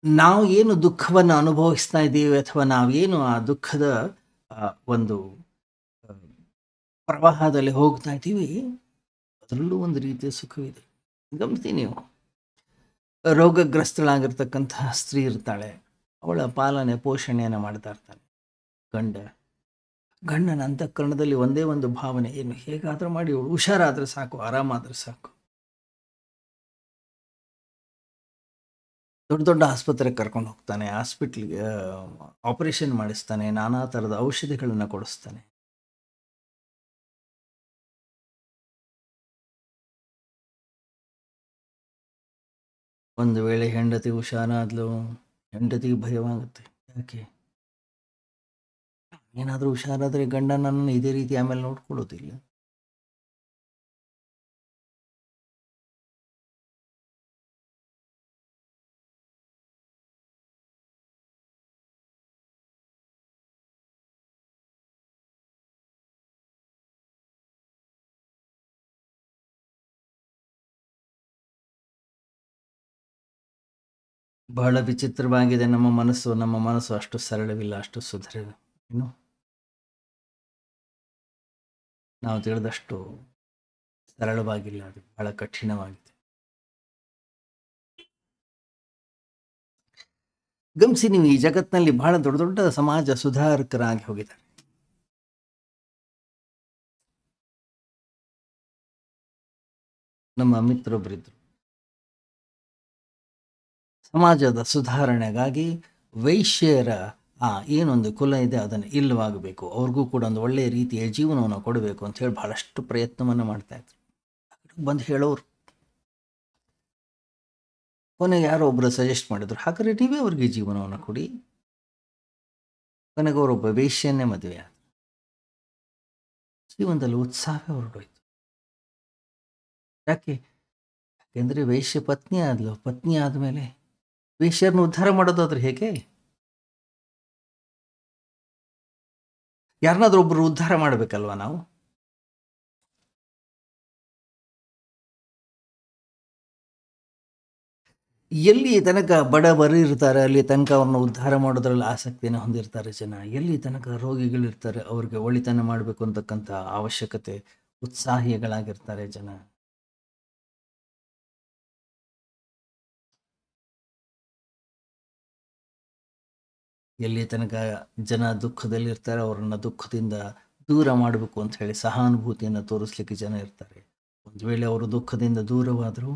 ನಾವು ಏನು ದುಃಖವನ್ನು ಅನುಭವಿಸ್ತಾ ಇದ್ದೀವಿ ಅಥವಾ ನಾವೇನು ಆ ದುಃಖದ ಒಂದು ಆ, ಪ್ರವಾಹದಲ್ಲಿ ಹೋಗ್ತಾ ಇದ್ದೀವಿ, ಅದರಲ್ಲೂ ಒಂದು ರೀತಿಯ ಸುಖವಿದೆ. ಗಮನಿಸಿ ನೀವು, ರೋಗಗ್ರಸ್ತಳಾಗಿರ್ತಕ್ಕಂತಹ ಸ್ತ್ರೀ ಇರ್ತಾಳೆ, ಅವಳ ಪಾಲನೆ ಪೋಷಣೆಯನ್ನು ಮಾಡ್ತಾ ಇರ್ತಾನೆ ಗಂಡನ ಅಂತಃಕರಣದಲ್ಲಿ ಒಂದೇ ಒಂದು ಭಾವನೆ, ಏನು ಹೇಗಾದರೂ ಮಾಡಿ ಅವಳು ಹುಷಾರಾದ್ರೆ ಸಾಕು, ಆರಾಮಾದ್ರೆ ಸಾಕು. ದೊಡ್ಡ ದೊಡ್ಡ ಆಸ್ಪತ್ರೆಗೆ ಕರ್ಕೊಂಡು ಹೋಗ್ತಾನೆ, ಹಾಸ್ಪಿಟ್ಲಿಗೆ ಆಪರೇಷನ್ ಮಾಡಿಸ್ತಾನೆ, ನಾನಾ ಥರದ ಔಷಧಿಗಳನ್ನು ಕೊಡಿಸ್ತಾನೆ. ಒಂದು ವೇಳೆ ಹೆಂಡತಿ ಹುಷಾರಾದ್ಲು, ಹೆಂಡತಿಗೆ ಭಯವಾಗುತ್ತೆ. ಯಾಕೆ? ಏನಾದರೂ ಹುಷಾರಾದರೆ ಗಂಡ ನನ್ನನ್ನು ಇದೇ ರೀತಿ ಆಮೇಲೆ ನೋಡ್ಕೊಳ್ಳೋದಿಲ್ಲ. ಬಹಳ ವಿಚಿತ್ರವಾಗಿದೆ ನಮ್ಮ ಮನಸ್ಸು ಅಷ್ಟು ಸರಳವಿಲ್ಲ, ಅಷ್ಟು ಸುಧಾರಿದೆ. ಏನು ನಾವು ತಿಳಿದಷ್ಟು ಸರಳವಾಗಿಲ್ಲ, ಅದು ಬಹಳ ಕಠಿಣವಾಗಿದೆ. ಗಮನಿಸಿ ನೀವು, ಈ ಜಗತ್ತಿನಲ್ಲಿ ಬಹಳ ದೊಡ್ಡ ದೊಡ್ಡ ಸಮಾಜ ಸುಧಾರಕರಾಗಿ ಹೋಗಿದ್ದಾರೆ. ನಮ್ಮ ಮಿತ್ರೊಬ್ಬರಿದ್ರು, ಸಮಾಜದ ಸುಧಾರಣೆಗಾಗಿ ವೈಶ್ಯರ ಏನೊಂದು ಕುಲ ಇದೆ ಅದನ್ನು ಇಲ್ಲವಾಗಬೇಕು, ಅವ್ರಿಗೂ ಕೂಡ ಒಂದು ಒಳ್ಳೆಯ ರೀತಿಯ ಜೀವನವನ್ನು ಕೊಡಬೇಕು ಅಂತ ಹೇಳಿ ಬಹಳಷ್ಟು ಪ್ರಯತ್ನವನ್ನು ಮಾಡ್ತಾ ಇದ್ರು. ಬಂದು ಹೇಳೋರು, ಕೊನೆಗೆ ಯಾರೋ ಒಬ್ಬರು ಸಜೆಸ್ಟ್ ಮಾಡಿದ್ರು, ಹಾಗಾದ್ರೆ ನೀವೇ ಅವ್ರಿಗೆ ಜೀವನವನ್ನು ಕೊಡಿ. ಕೊನೆಗೆ ಅವರೊಬ್ಬ ವೇಶ್ಯನ್ನೇ ಮದುವೆ ಆದ. ಜೀವನದಲ್ಲಿ ಉತ್ಸಾಹವೇ ಹೊರಟೋಯ್ತು. ಯಾಕೆಂದರೆ ವೇಶ್ಯ ಪತ್ನಿ ಆದ್ಲು. ಪತ್ನಿ ಆದಮೇಲೆ ವೇಶ್ಯರನ್ನು ಉದ್ಧಾರ ಮಾಡೋದಾದ್ರೆ ಹೇಗೆ? ಯಾರನ್ನಾದ್ರೂ ಒಬ್ಬರು ಉದ್ಧಾರ ಮಾಡಬೇಕಲ್ವ ನಾವು? ಎಲ್ಲಿ ತನಕ ಬಡವರು ಇರ್ತಾರೆ ಅಲ್ಲಿ ತನಕ ಅವ್ರನ್ನ ಉದ್ಧಾರ ಮಾಡೋದ್ರಲ್ಲಿ ಆಸಕ್ತಿಯನ್ನು ಹೊಂದಿರ್ತಾರೆ ಜನ. ಎಲ್ಲಿ ತನಕ ರೋಗಿಗಳಿರ್ತಾರೆ ಅವ್ರಿಗೆ ಒಳಿತನ ಮಾಡಬೇಕು ಅಂತಕ್ಕಂಥ ಅವಶ್ಯಕತೆ, ಉತ್ಸಾಹಿಗಳಾಗಿರ್ತಾರೆ ಜನ. ಎಲ್ಲಿ ತನಕ ಜನ ದುಃಖದಲ್ಲಿರ್ತಾರೆ ಅವರನ್ನು ದುಃಖದಿಂದ ದೂರ ಮಾಡಬೇಕು ಅಂತ ಹೇಳಿ ಸಹಾನುಭೂತಿಯನ್ನು ತೋರಿಸ್ಲಿಕ್ಕೆ ಜನ ಇರ್ತಾರೆ. ಒಂದು ವೇಳೆ ಅವರು ದುಃಖದಿಂದ ದೂರವಾದರೂ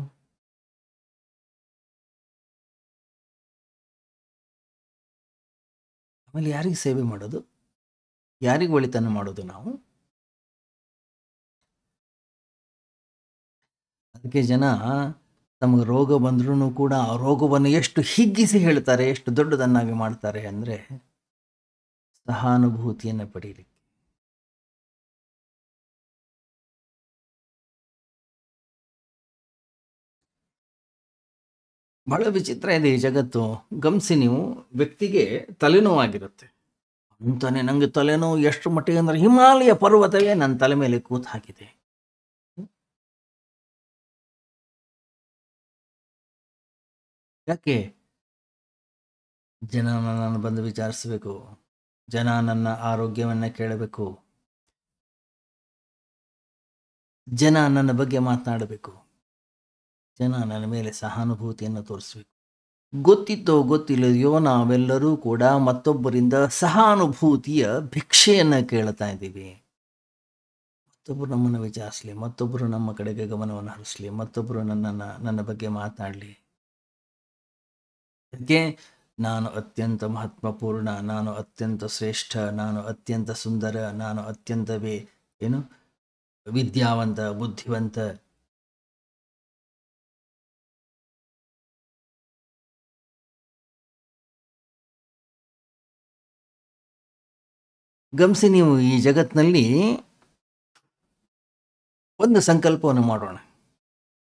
ಆಮೇಲೆ ಯಾರಿಗೆ ಸೇವೆ ಮಾಡೋದು, ಯಾರಿಗೆ ಒಳಿತನ ಮಾಡೋದು ನಾವು? ಅದಕ್ಕೆ ಜನ ತಮಗೆ ರೋಗ ಬಂದ್ರೂ ಕೂಡ ಆ ರೋಗವನ್ನು ಎಷ್ಟು ಹಿಗ್ಗಿಸಿ ಹೇಳ್ತಾರೆ, ಎಷ್ಟು ದೊಡ್ಡದನ್ನಾಗಿ ಮಾಡ್ತಾರೆ ಅಂದರೆ ಸಹಾನುಭೂತಿಯನ್ನು ಪಡೀಲಿಕ್ಕೆ. ಬಹಳ ವಿಚಿತ್ರ ಇದೆ ಈ ಜಗತ್ತು. ಗಮನಿಸಿ ನೀವು, ವ್ಯಕ್ತಿಗೆ ತಲೆನೋವಾಗಿರುತ್ತೆ ಅಂತಾನೆ, ನನಗೆ ತಲೆನೋವು ಎಷ್ಟು ಮಟ್ಟಿಗೆ ಅಂದರೆ ಹಿಮಾಲಯ ಪರ್ವತವೇ ನನ್ನ ತಲೆ ಮೇಲೆ ಕೂತು ಹಾಕಿದೆ. ಯಾಕೆ? ಜನ ನನ್ನನ್ನು ಬಂದು ವಿಚಾರಿಸಬೇಕು, ಜನ ನನ್ನ ಆರೋಗ್ಯವನ್ನು ಕೇಳಬೇಕು, ಜನ ನನ್ನ ಬಗ್ಗೆ ಮಾತನಾಡಬೇಕು, ಜನ ನನ್ನ ಮೇಲೆ ಸಹಾನುಭೂತಿಯನ್ನು ತೋರಿಸಬೇಕು. ಗೊತ್ತಿತ್ತೋ ಗೊತ್ತಿಲ್ಲದೆಯೋ ನಾವೆಲ್ಲರೂ ಕೂಡ ಮತ್ತೊಬ್ಬರಿಂದ ಸಹಾನುಭೂತಿಯ ಭಿಕ್ಷೆಯನ್ನು ಕೇಳ್ತಾ ಇದ್ದೀವಿ. ಮತ್ತೊಬ್ಬರು ನಮ್ಮನ್ನು ವಿಚಾರಿಸಲಿ, ಮತ್ತೊಬ್ಬರು ನಮ್ಮ ಕಡೆಗೆ ಗಮನವನ್ನು ಹರಿಸಲಿ, ಮತ್ತೊಬ್ಬರು ನನ್ನ ಬಗ್ಗೆ ಮಾತನಾಡಲಿ. ಅದಕ್ಕೆ ನಾನು ಅತ್ಯಂತ ಮಹತ್ವಪೂರ್ಣ, ನಾನು ಅತ್ಯಂತ ಶ್ರೇಷ್ಠ, ನಾನು ಅತ್ಯಂತ ಸುಂದರ, ನಾನು ಅತ್ಯಂತ ವಿದ್ಯಾವಂತ, ಬುದ್ಧಿವಂತ. ಗಮನಿಸಿ ನೀವು, ಈ ಜಗತ್ತಿನಲ್ಲಿ ಒಂದು ಸಂಕಲ್ಪವನ್ನು ಮಾಡೋಣ.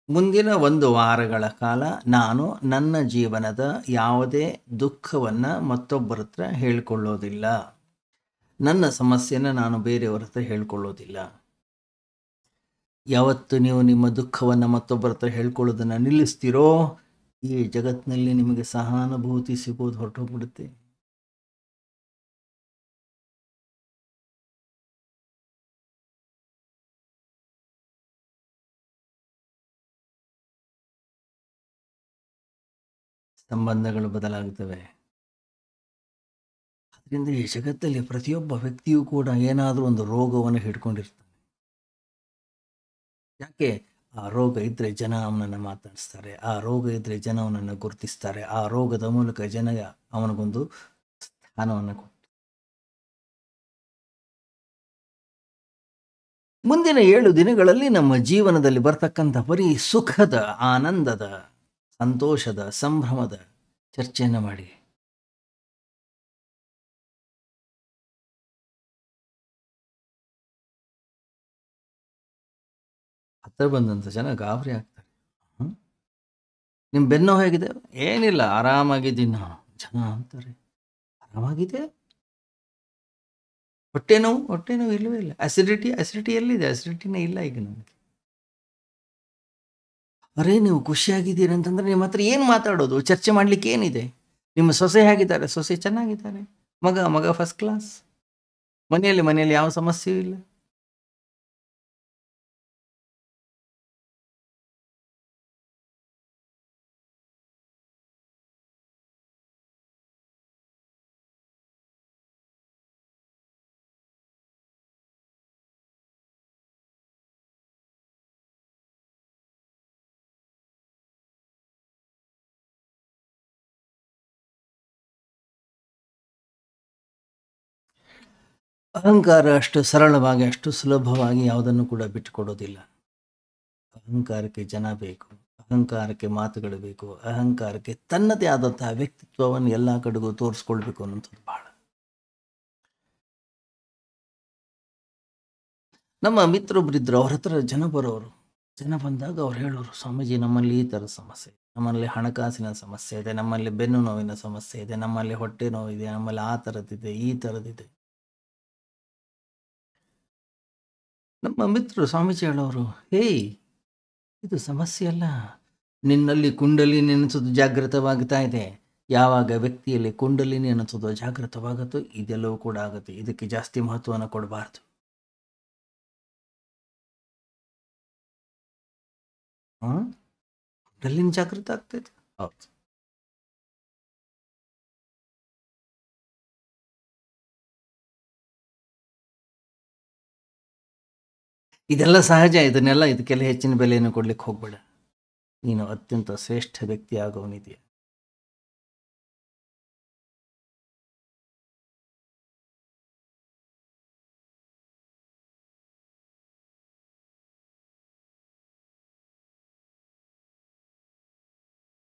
ಮುಂದಿನ 1 ವಾರಗಳ ಕಾಲ ನಾನು ನನ್ನ ಜೀವನದ ಯಾವುದೇ ದುಃಖವನ್ನು ಮತ್ತೊಬ್ಬರ ಹತ್ರ ಹೇಳ್ಕೊಳ್ಳೋದಿಲ್ಲ, ನನ್ನ ಸಮಸ್ಯೆನ ನಾನು ಬೇರೆಯವ್ರ ಹತ್ರ ಹೇಳ್ಕೊಳ್ಳೋದಿಲ್ಲ. ಯಾವತ್ತು ನೀವು ನಿಮ್ಮ ದುಃಖವನ್ನು ಮತ್ತೊಬ್ಬರ ಹತ್ರ ಹೇಳ್ಕೊಳ್ಳೋದನ್ನು ನಿಲ್ಲಿಸ್ತೀರೋ, ಈ ಜಗತ್ತಿನಲ್ಲಿ ನಿಮಗೆ ಸಹಾನುಭೂತಿ ಸಿಗೋದು ಹೊರಟೋಗ್ಬಿಡುತ್ತೆ. ಸಂಬಂಧಗಳು ಬದಲಾಗುತ್ತವೆ. ಅದರಿಂದ ಈ ಜಗತ್ತಲ್ಲಿ ಪ್ರತಿಯೊಬ್ಬ ವ್ಯಕ್ತಿಯೂ ಕೂಡ ಏನಾದರೂ ಒಂದು ರೋಗವನ್ನು ಹಿಡ್ಕೊಂಡಿರ್ತಾನೆ. ಯಾಕೆ? ಆ ರೋಗ ಇದ್ದರೆ ಜನ ಅವನನ್ನು ಮಾತಾಡಿಸ್ತಾರೆ, ಆ ರೋಗ ಇದ್ದರೆ ಜನ ಅವನನ್ನು ಗುರುತಿಸ್ತಾರೆ, ಆ ರೋಗದ ಮೂಲಕ ಜನ ಅವನಿಗೊಂದು ಸ್ಥಾನವನ್ನು ಕೊಡ್ತಾರೆ. ಮುಂದಿನ 7 ದಿನಗಳಲ್ಲಿ ನಮ್ಮ ಜೀವನದಲ್ಲಿ ಬರ್ತಕ್ಕಂಥ ಬರೀ ಸುಖದ, ಆನಂದದ, ಸಂತೋಷದ, ಸಂಭ್ರಮದ ಚರ್ಚೆಯನ್ನು ಮಾಡಿ. ಹತ್ತಿರ ಬಂದಂಥ ಜನ ಗಾಬರಿ ಆಗ್ತಾರೆ. ನಿಮ್ಮ ಬೆನ್ನು ಹೇಗಿದೆ? ಏನಿಲ್ಲ, ಆರಾಮಾಗಿದ್ದೀನಿ ನಾನು. ಜನ ಅಂತಾರೆ, ಆರಾಮಾಗಿದೆ? ಹೊಟ್ಟೆ ನೋವು ಇಲ್ಲವೇ ಇಲ್ಲ. ಅಸಿಡಿಟಿ ಎಲ್ಲಿದೆ? ಅಸಿಡಿಟಿನೇ ಇಲ್ಲ ಈಗ ನಮಗೆ. ಅರೇ, ನೀವು ಖುಷಿಯಾಗಿದ್ದೀರಿ ಅಂತಂದ್ರೆ ನಿಮ್ಮ ಹತ್ರ ಏನು ಮಾತಾಡೋದು? ಚರ್ಚೆ ಮಾಡಲಿಕ್ಕೆ ಏನಿದೆ? ನಿಮ್ಮ ಸೊಸೆ ಹೇಗಿದ್ದಾರೆ? ಸೊಸೆ ಚೆನ್ನಾಗಿದ್ದಾರೆ. ಮಗ ಫಸ್ಟ್ ಕ್ಲಾಸ್. ಮನೆಯಲ್ಲಿ ಯಾವ ಸಮಸ್ಯೆಯೂ ಇಲ್ಲ. ಅಹಂಕಾರ ಅಷ್ಟು ಸರಳವಾಗಿ, ಅಷ್ಟು ಸುಲಭವಾಗಿ ಯಾವುದನ್ನು ಕೂಡ ಬಿಟ್ಟುಕೊಡೋದಿಲ್ಲ. ಅಹಂಕಾರಕ್ಕೆ ಜನ ಬೇಕು, ಅಹಂಕಾರಕ್ಕೆ ಮಾತುಗಳು ಬೇಕು, ಅಹಂಕಾರಕ್ಕೆ ತನ್ನದೇ ಆದಂತಹ ವ್ಯಕ್ತಿತ್ವವನ್ನು ಎಲ್ಲ ಕಡೆಗೂ ತೋರಿಸ್ಕೊಳ್ಬೇಕು ಅನ್ನೋಂಥದ್ದು ಬಹಳ. ನಮ್ಮ ಮಿತ್ರೊಬ್ಬರಿದ್ರು, ಅವ್ರ ಹತ್ರ ಜನ ಬರೋರು. ಜನ ಬಂದಾಗ ಅವ್ರು ಹೇಳೋರು, ಸ್ವಾಮೀಜಿ ನಮ್ಮಲ್ಲಿ ಈ ಥರದ ಸಮಸ್ಯೆ ಇದೆ, ನಮ್ಮಲ್ಲಿ ಹಣಕಾಸಿನ ಸಮಸ್ಯೆ ಇದೆ, ನಮ್ಮಲ್ಲಿ ಬೆನ್ನು ನೋವಿನ ಸಮಸ್ಯೆ ಇದೆ, ನಮ್ಮಲ್ಲಿ ಹೊಟ್ಟೆ ನೋವಿದೆ, ನಮ್ಮಲ್ಲಿ ಆ ಥರದ್ದಿದೆ, ಈ ಥರದ್ದಿದೆ. ನಮ್ಮ ಮಿತ್ರರು ಸ್ವಾಮೀಜಿ ಹೇಳೋರು, ಹೇಯ್, ಇದು ಸಮಸ್ಯೆ ಅಲ್ಲ, ನಿನ್ನಲ್ಲಿ ಕುಂಡಲಿನಿ ಅನ್ನಿಸೋದು ಜಾಗೃತವಾಗ್ತಾ ಇದೆ. ಯಾವಾಗ ವ್ಯಕ್ತಿಯಲ್ಲಿ ಕುಂಡಲಿನಿ ಅನ್ನಿಸೋದು ಜಾಗೃತವಾಗುತ್ತೋ ಇದೆಲ್ಲವೂ ಕೂಡ ಆಗುತ್ತೆ. ಇದಕ್ಕೆ ಜಾಸ್ತಿ ಮಹತ್ವವನ್ನು ಕೊಡಬಾರ್ದು. ಕುಂಡಲಿನಿ ಜಾಗೃತ ಆಗ್ತೈತೆ. ಹೌದು. ಇದೆಲ್ಲ ಸಹಜ. ಇದಕ್ಕೆಲ್ಲ ಹೆಚ್ಚಿನ ಬೆಲೆಯನ್ನು ಕೊಡ್ಲಿಕ್ಕೆ ಹೋಗ್ಬೇಡ. ನೀನು ಅತ್ಯಂತ ಶ್ರೇಷ್ಠ ವ್ಯಕ್ತಿ ಆಗೋನಿದೆಯಾ.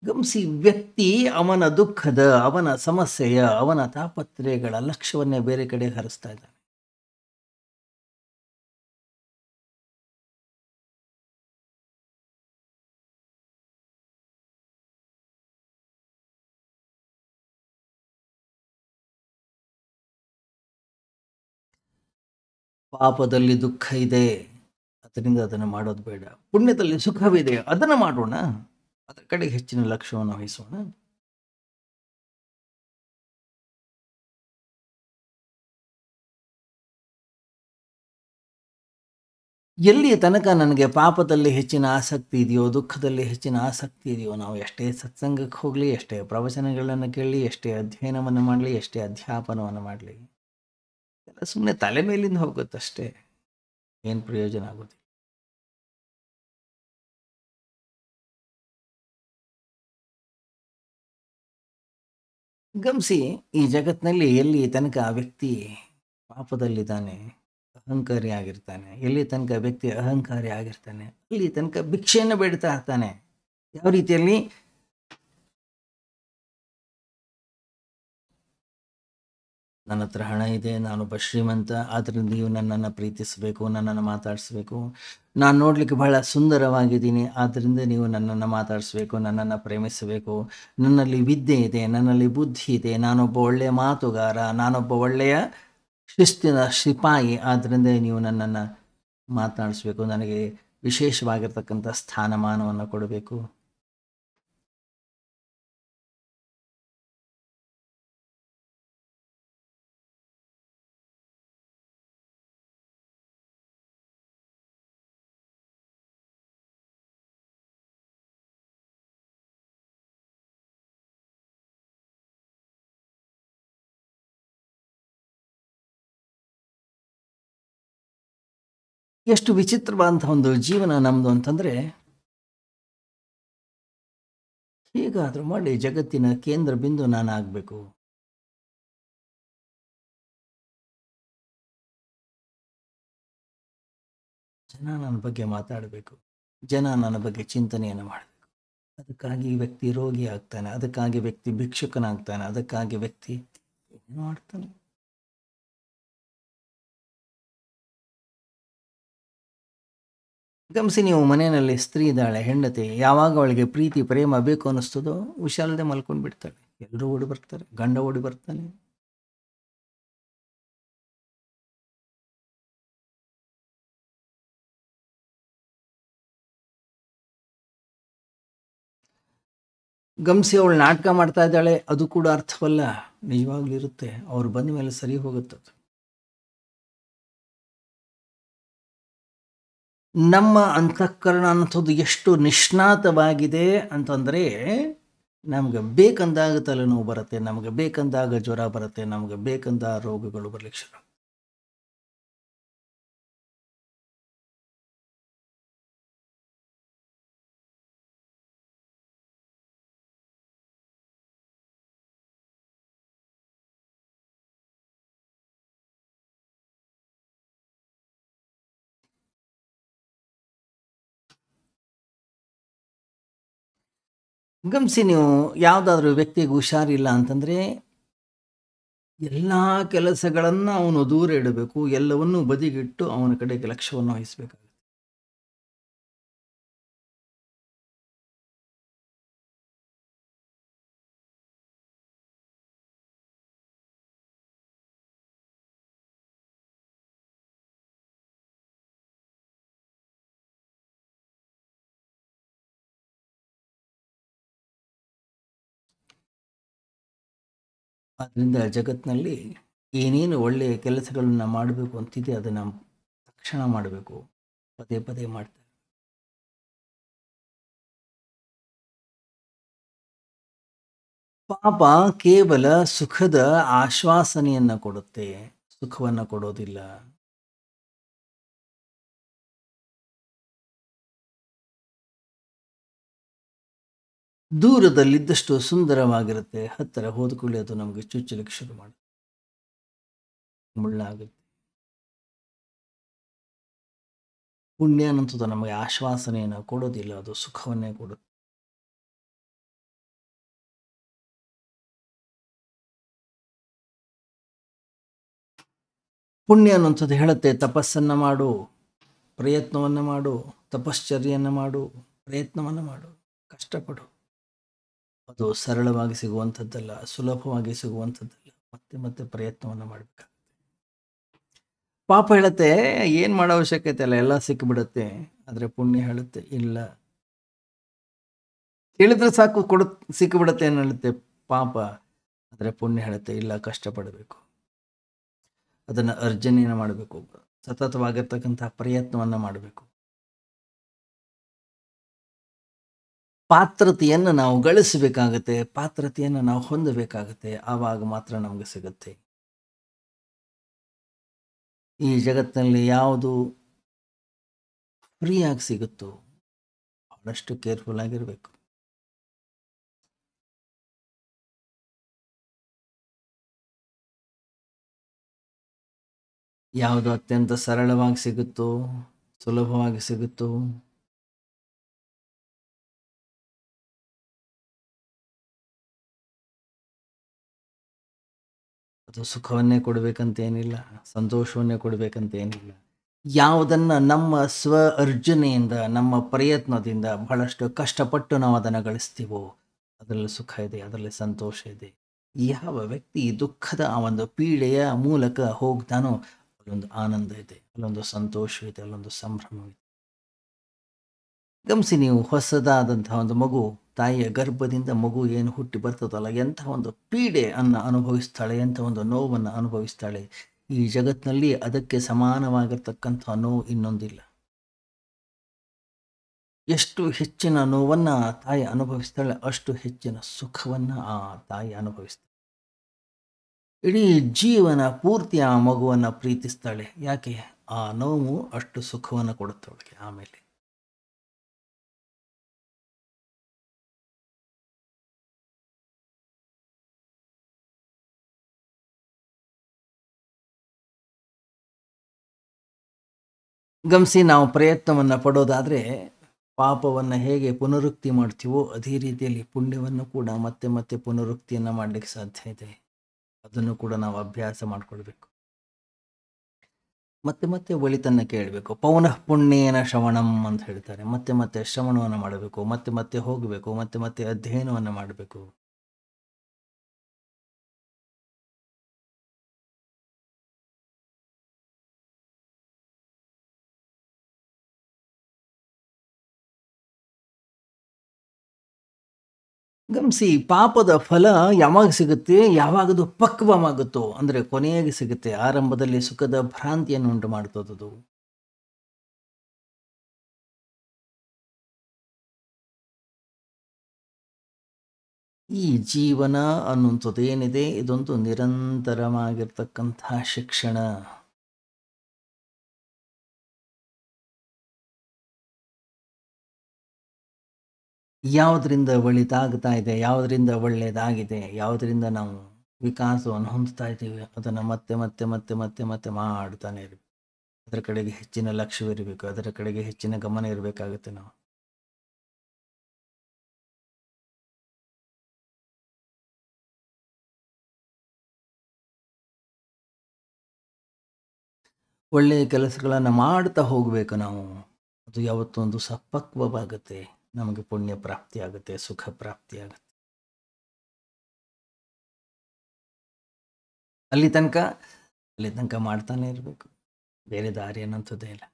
ಗಮನಿಸಿ, ವ್ಯಕ್ತಿ ಅವನ ದುಃಖದ, ಅವನ ಸಮಸ್ಯೆಯ, ಅವನ ತಾಪತ್ರಯಗಳ ಲಕ್ಷ್ಯವನ್ನೇ ಬೇರೆ ಕಡೆ ಹರಿಸ್ತಾ ಇದ್ದಾನೆ. ಪಾಪದಲ್ಲಿ ದುಃಖ ಇದೆ, ಅದರಿಂದ ಅದನ್ನು ಮಾಡೋದು ಬೇಡ. ಪುಣ್ಯದಲ್ಲಿ ಸುಖವಿದೆ, ಅದನ್ನು ಮಾಡೋಣ. ಅದರ ಕಡೆಗೆ ಹೆಚ್ಚಿನ ಲಕ್ಷ್ಯವನ್ನು ವಹಿಸೋಣ. ಎಲ್ಲಿಯ ತನಕ ನನಗೆ ಪಾಪದಲ್ಲಿ ಹೆಚ್ಚಿನ ಆಸಕ್ತಿ ಇದೆಯೋ, ದುಃಖದಲ್ಲಿ ಹೆಚ್ಚಿನ ಆಸಕ್ತಿ ಇದೆಯೋ, ನಾವು ಎಷ್ಟೇ ಸತ್ಸಂಗಕ್ಕೆ ಹೋಗಲಿ, ಎಷ್ಟೇ ಪ್ರವಚನಗಳನ್ನು ಕೇಳಲಿ, ಎಷ್ಟೇ ಅಧ್ಯಯನವನ್ನು ಮಾಡಲಿ, ಎಷ್ಟೇ ಅಧ್ಯಾಪನವನ್ನು ಮಾಡಲಿ, ಎಲ್ಲ ಸುಮ್ಮನೆ ತಲೆ ಮೇಲಿಂದ ಹೋಗುತ್ತಷ್ಟೇ. ಏನು ಪ್ರಯೋಜನ ಆಗೋದಿಲ್ಲ. ಗಮನಿಸಿ, ಈ ಜಗತ್ತಿನಲ್ಲಿ ಎಲ್ಲಿ ತನಕ ಆ ವ್ಯಕ್ತಿ ಪಾಪದಲ್ಲಿದ್ದಾನೆ, ಅಹಂಕಾರಿ ಆಗಿರ್ತಾನೆ, ಎಲ್ಲಿ ತನಕ ವ್ಯಕ್ತಿ ಅಹಂಕಾರಿ ಆಗಿರ್ತಾನೆ, ಅಲ್ಲಿ ತನಕ ಭಿಕ್ಷೆಯನ್ನು ಬೇಡ್ತಾ ಇರ್ತಾನೆ. ಯಾವ ರೀತಿಯಲ್ಲಿ? ನನ್ನ ಹತ್ರ ಹಣ ಇದೆ, ನಾನೊಬ್ಬ ಶ್ರೀಮಂತ, ಆದ್ದರಿಂದ ನೀವು ನನ್ನನ್ನು ಪ್ರೀತಿಸಬೇಕು, ನನ್ನನ್ನು ಮಾತಾಡಿಸ್ಬೇಕು. ನಾನು ನೋಡಲಿಕ್ಕೆ ಬಹಳ ಸುಂದರವಾಗಿದ್ದೀನಿ, ಆದ್ದರಿಂದ ನೀವು ನನ್ನನ್ನು ಮಾತಾಡಿಸ್ಬೇಕು, ನನ್ನನ್ನು ಪ್ರೇಮಿಸಬೇಕು. ನನ್ನಲ್ಲಿ ವಿದ್ಯೆ ಇದೆ, ನನ್ನಲ್ಲಿ ಬುದ್ಧಿ ಇದೆ, ನಾನೊಬ್ಬ ಒಳ್ಳೆಯ ಮಾತುಗಾರ, ನಾನೊಬ್ಬ ಒಳ್ಳೆಯ ಶಿಸ್ತಿನ ಸಿಪಾಯಿ, ಆದ್ದರಿಂದ ನೀವು ನನ್ನನ್ನು ಮಾತನಾಡಿಸ್ಬೇಕು, ನನಗೆ ವಿಶೇಷವಾಗಿರ್ತಕ್ಕಂಥ ಸ್ಥಾನಮಾನವನ್ನು ಕೊಡಬೇಕು. ಎಷ್ಟು ವಿಚಿತ್ರವಾದಂಥ ಒಂದು ಜೀವನ ನಮ್ಮದು ಅಂತಂದರೆ, ಹೇಗಾದರೂ ಮಾಡಿ ಜಗತ್ತಿನ ಕೇಂದ್ರ ಬಿಂದು ನಾನಾಗಬೇಕು. ಜನ ನನ್ನ ಬಗ್ಗೆ ಮಾತಾಡಬೇಕು, ಜನ ನನ್ನ ಬಗ್ಗೆ ಚಿಂತನೆಯನ್ನು ಮಾಡಬೇಕು. ಅದಕ್ಕಾಗಿ ವ್ಯಕ್ತಿ ರೋಗಿ ಆಗ್ತಾನೆ, ಅದಕ್ಕಾಗಿ ವ್ಯಕ್ತಿ ಭಿಕ್ಷುಕನಾಗ್ತಾನೆ, ಅದಕ್ಕಾಗಿ ವ್ಯಕ್ತಿ ಏನು ಮಾಡ್ತಾನೆ. ಗಮನಿಸಿ ನೀವು, ಮನೆಯಲ್ಲಿ ಸ್ತ್ರೀ ಇದ್ದಾಳೆ, ಹೆಂಡತಿ, ಯಾವಾಗ ಅವಳಿಗೆ ಪ್ರೀತಿ ಪ್ರೇಮ ಬೇಕು ಅನ್ನಿಸ್ತದೋ ಹುಷಾರದೆ ಮಲ್ಕೊಂಡು ಬಿಡ್ತಾಳೆ. ಎಲ್ಲರೂ ಓಡಿ ಬರ್ತಾರೆ, ಗಂಡ ಓಡಿ ಬರ್ತಾನೆ. ಗಮನಿಸಿ, ಅವಳು ನಾಟಕ ಮಾಡ್ತಾ ಇದ್ದಾಳೆ, ಅದು ಕೂಡ ಅರ್ಥವಲ್ಲ, ನಿಜವಾಗ್ಲೂ ಇರುತ್ತೆ. ಅವ್ರು ಬಂದ ಮೇಲೆ ಸರಿ ಹೋಗುತ್ತದು. ನಮ್ಮ ಅಂತಃಕರಣ ಅನ್ನೋದು ಎಷ್ಟು ನಿಷ್ಣಾತವಾಗಿದೆ ಅಂತಂದರೆ, ನಮ್ಗೆ ಬೇಕಂದಾಗ ತಲೆನೋವು ಬರುತ್ತೆ, ನಮ್ಗೆ ಬೇಕಂದಾಗ ಜ್ವರ ಬರುತ್ತೆ, ನಮ್ಗೆ ಬೇಕಂದ ರೋಗಗಳು ಬರ್ಲಿಕ್ಕೆ ಶುರು. ಗಮನಿಸಿ ನೀವು, ಯಾವುದಾದ್ರೂ ವ್ಯಕ್ತಿಗೆ ಹುಷಾರಿಲ್ಲ ಅಂತಂದರೆ ಎಲ್ಲ ಕೆಲಸಗಳನ್ನು ಅವನು ದೂರ ಇಡಬೇಕು, ಎಲ್ಲವನ್ನೂ ಬದಿಗಿಟ್ಟು ಅವನ ಕಡೆಗೆ ಲಕ್ಷ್ಯವನ್ನು ವಹಿಸಬೇಕಾಗುತ್ತೆ. ಆದ್ದರಿಂದ ಜಗತ್ತಿನಲ್ಲಿ ಏನೇನು ಒಳ್ಳೆಯ ಕೆಲಸಗಳನ್ನ ಮಾಡಬೇಕು ಅಂತಿದೆ ಅದನ್ನು ತಕ್ಷಣ ಮಾಡಬೇಕು, ಪದೇ ಪದೇ ಮಾಡ್ತಾರೆ. ಪಾಪ ಕೇವಲ ಸುಖದ ಆಶ್ವಾಸನೆಯನ್ನು ಕೊಡುತ್ತೆ, ಸುಖವನ್ನು ಕೊಡೋದಿಲ್ಲ. ದೂರದಲ್ಲಿದ್ದಷ್ಟು ಸುಂದರವಾಗಿರುತ್ತೆ, ಹತ್ತಿರ ಹೋದ್ಕೊಳ್ಳಿ ಅದು ನಮಗೆ ಚುಚ್ಚಲಿಕ್ಕೆ ಶುರು ಮಾಡುತ್ತೆ, ಮುಳ್ಳಾಗುತ್ತೆ. ಪುಣ್ಯ ಅನ್ನೋದು ನಮಗೆ ಆಶ್ವಾಸನೆಯನ್ನು ಕೊಡೋದಿಲ್ಲ, ಅದು ಸುಖವನ್ನೇ ಕೊಡುತ್ತೆ. ಪುಣ್ಯ ಅನ್ನೋಂಥದ್ದು ಹೇಳುತ್ತೆ, ತಪಸ್ಸನ್ನು ಮಾಡು, ಪ್ರಯತ್ನವನ್ನು ಮಾಡು, ತಪಶ್ಚರ್ಯನ್ನು ಮಾಡು, ಪ್ರಯತ್ನವನ್ನು ಮಾಡು, ಕಷ್ಟಪಡು. ಅದು ಸರಳವಾಗಿ ಸಿಗುವಂಥದ್ದಲ್ಲ, ಸುಲಭವಾಗಿ ಸಿಗುವಂಥದ್ದಲ್ಲ, ಮತ್ತೆ ಮತ್ತೆ ಪ್ರಯತ್ನವನ್ನು ಮಾಡಬೇಕಾಗುತ್ತೆ. ಪಾಪ ಹೇಳುತ್ತೆ, ಏನು ಮಾಡೋ ಅವಶ್ಯಕತೆ ಇಲ್ಲ, ಎಲ್ಲ ಸಿಕ್ಕಿಬಿಡುತ್ತೆ. ಆದರೆ ಪುಣ್ಯ ಹೇಳುತ್ತೆ, ಇಲ್ಲ, ಹೇಳಿದ್ರೆ ಸಾಕು ಸಿಕ್ಕಿಬಿಡುತ್ತೆ ಏನು ಹೇಳುತ್ತೆ ಪಾಪ. ಆದರೆ ಪುಣ್ಯ ಹೇಳುತ್ತೆ, ಇಲ್ಲ, ಕಷ್ಟಪಡಬೇಕು, ಅದನ್ನು ಅರ್ಜನೆಯನ್ನು ಮಾಡಬೇಕು, ಸತತವಾಗಿರ್ತಕ್ಕಂಥ ಪ್ರಯತ್ನವನ್ನು ಮಾಡಬೇಕು. ಪಾತ್ರತೆಯನ್ನು ನಾವು ಗಳಿಸಬೇಕಾಗತ್ತೆ, ಪಾತ್ರತೆಯನ್ನು ನಾವು ಹೊಂದಬೇಕಾಗತ್ತೆ, ಆವಾಗ ಮಾತ್ರ ನಮಗೆ ಸಿಗುತ್ತೆ. ಈ ಜಗತ್ತಿನಲ್ಲಿ ಯಾವುದು ಫ್ರೀಯಾಗಿ ಸಿಗುತ್ತೋ ಬಹಳಷ್ಟು ಕೇರ್ಫುಲ್ ಆಗಿರಬೇಕು. ಯಾವುದು ಅತ್ಯಂತ ಸರಳವಾಗಿ ಸಿಗುತ್ತೋ, ಸುಲಭವಾಗಿ ಸಿಗುತ್ತೋ, ಅದು ಸುಖವನ್ನೇ ಕೊಡಬೇಕಂತೇನಿಲ್ಲ, ಸಂತೋಷವನ್ನೇ ಕೊಡಬೇಕಂತೇನಿಲ್ಲ. ಯಾವುದನ್ನು ನಮ್ಮ ಸ್ವ ಅರ್ಜನೆಯಿಂದ, ನಮ್ಮ ಪ್ರಯತ್ನದಿಂದ ಬಹಳಷ್ಟು ಕಷ್ಟಪಟ್ಟು ನಾವು ಅದನ್ನು ಗಳಿಸ್ತೀವೋ ಅದರಲ್ಲಿ ಸುಖ ಇದೆ, ಅದರಲ್ಲಿ ಸಂತೋಷ ಇದೆ. ಯಾವ ವ್ಯಕ್ತಿ ದುಃಖದ ಆ ಒಂದು ಪೀಡೆಯ ಮೂಲಕ ಹೋಗ್ತಾನೋ ಅಲ್ಲೊಂದು ಆನಂದ ಇದೆ, ಅಲ್ಲೊಂದು ಸಂತೋಷ ಇದೆ, ಅಲ್ಲೊಂದು ಸಂಭ್ರಮವಿದೆ. ಗಮನಿಸಿ ನೀವು, ಹೊಸದಾದಂತಹ ಒಂದು ಮಗು, ತಾಯಿಯ ಗರ್ಭದಿಂದ ಮಗು ಏನು ಹುಟ್ಟಿ ಬರ್ತದಲ್ಲ, ಎಂಥ ಒಂದು ಪೀಡೆಯನ್ನು ಅನುಭವಿಸ್ತಾಳೆ, ಎಂಥ ಒಂದು ನೋವನ್ನು ಅನುಭವಿಸ್ತಾಳೆ. ಈ ಜಗತ್ತಿನಲ್ಲಿ ಅದಕ್ಕೆ ಸಮಾನವಾಗಿರ್ತಕ್ಕಂಥ ನೋವು ಇನ್ನೊಂದಿಲ್ಲ. ಎಷ್ಟು ಹೆಚ್ಚಿನ ನೋವನ್ನು ತಾಯಿ ಅನುಭವಿಸ್ತಾಳೆ, ಅಷ್ಟು ಹೆಚ್ಚಿನ ಸುಖವನ್ನು ಆ ತಾಯಿ ಅನುಭವಿಸ್ತಾಳೆ. ಇಡೀ ಜೀವನ ಪೂರ್ತಿ ಆ ಮಗುವನ್ನು ಪ್ರೀತಿಸ್ತಾಳೆ. ಯಾಕೆ? ಆ ನೋವು ಅಷ್ಟು ಸುಖವನ್ನು ಕೊಡುತ್ತೆ ಅವಳಿಗೆ. ಆಮೇಲೆ ಗಮನಿಸಿ, ನಾವು ಪ್ರಯತ್ನವನ್ನು ಪಡೋದಾದರೆ ಪಾಪವನ್ನು ಹೇಗೆ ಪುನರುಕ್ತಿ ಮಾಡ್ತೀವೋ ಅದೇ ರೀತಿಯಲ್ಲಿ ಪುಣ್ಯವನ್ನು ಕೂಡ ಮತ್ತೆ ಮತ್ತೆ ಪುನರುಕ್ತಿಯನ್ನು ಮಾಡಲಿಕ್ಕೆ ಸಾಧ್ಯ ಇದೆ. ಅದನ್ನು ಕೂಡ ನಾವು ಅಭ್ಯಾಸ ಮಾಡಿಕೊಳ್ಬೇಕು. ಮತ್ತೆ ಮತ್ತೆ ಒಳಿತನ್ನು ಕೇಳಬೇಕು. ಪೌನಃ ಪುಣ್ಯೇನ ಶ್ರವಣಂ ಅಂತ ಹೇಳ್ತಾರೆ. ಮತ್ತೆ ಮತ್ತೆ ಶ್ರವಣವನ್ನು ಮಾಡಬೇಕು, ಮತ್ತೆ ಮತ್ತೆ ಹೋಗಬೇಕು, ಮತ್ತೆ ಮತ್ತೆ ಅಧ್ಯಯನವನ್ನು ಮಾಡಬೇಕು. ಗಮನಿಸಿ, ಪಾಪದ ಫಲ ಯಾವಾಗ ಸಿಗುತ್ತೆ? ಯಾವಾಗದು ಪಕ್ವವಾಗುತ್ತೋ, ಅಂದರೆ ಕೊನೆಯಾಗಿ ಸಿಗುತ್ತೆ. ಆರಂಭದಲ್ಲಿ ಸುಖದ ಭ್ರಾಂತಿಯನ್ನು ಉಂಟು ಮಾಡ್ತದದು. ಈ ಜೀವನ ಅನ್ನುವಂಥದ್ದು ಏನಿದೆ, ಇದೊಂದು ನಿರಂತರವಾಗಿರ್ತಕ್ಕಂತಹ ಶಿಕ್ಷಣ. ಯಾವುದರಿಂದ ಒಳಿತಾಗ್ತಾ ಇದೆ, ಯಾವುದರಿಂದ ಒಳ್ಳೆಯದಾಗಿದೆ, ಯಾವುದರಿಂದ ನಾವು ವಿಕಾಸವನ್ನು ಹೊಂದ್ತಾ ಇದ್ದೀವಿ, ಅದನ್ನು ಮತ್ತೆ ಮತ್ತೆ ಮತ್ತೆ ಮತ್ತೆ ಮತ್ತೆ ಮಾಡ್ತಾನೆ ಇರಬೇಕು. ಅದರ ಕಡೆಗೆ ಹೆಚ್ಚಿನ ಲಕ್ಷ್ಯವಿರಬೇಕು, ಅದರ ಕಡೆಗೆ ಹೆಚ್ಚಿನ ಗಮನ ಇರಬೇಕಾಗುತ್ತೆ. ನಾವು ಒಳ್ಳೆಯ ಕೆಲಸಗಳನ್ನು ಮಾಡ್ತಾ ಹೋಗಬೇಕು. ನಾವು ಅದು ಯಾವತ್ತೊಂದು ಸಪಕ್ವವಾಗುತ್ತೆ, ನಮಗೆ ಪುಣ್ಯ ಪ್ರಾಪ್ತಿ ಆಗುತ್ತೆ, ಸುಖ ಪ್ರಾಪ್ತಿ ಆಗುತ್ತೆ. ಅಲ್ಲಿ ತನಕ ಮಾಡ್ತಾನೆ ಇರಬೇಕು. ಬೇರೆ ದಾರಿ ಅನ್ನೋಂಥದ್ದೇ ಇಲ್ಲ.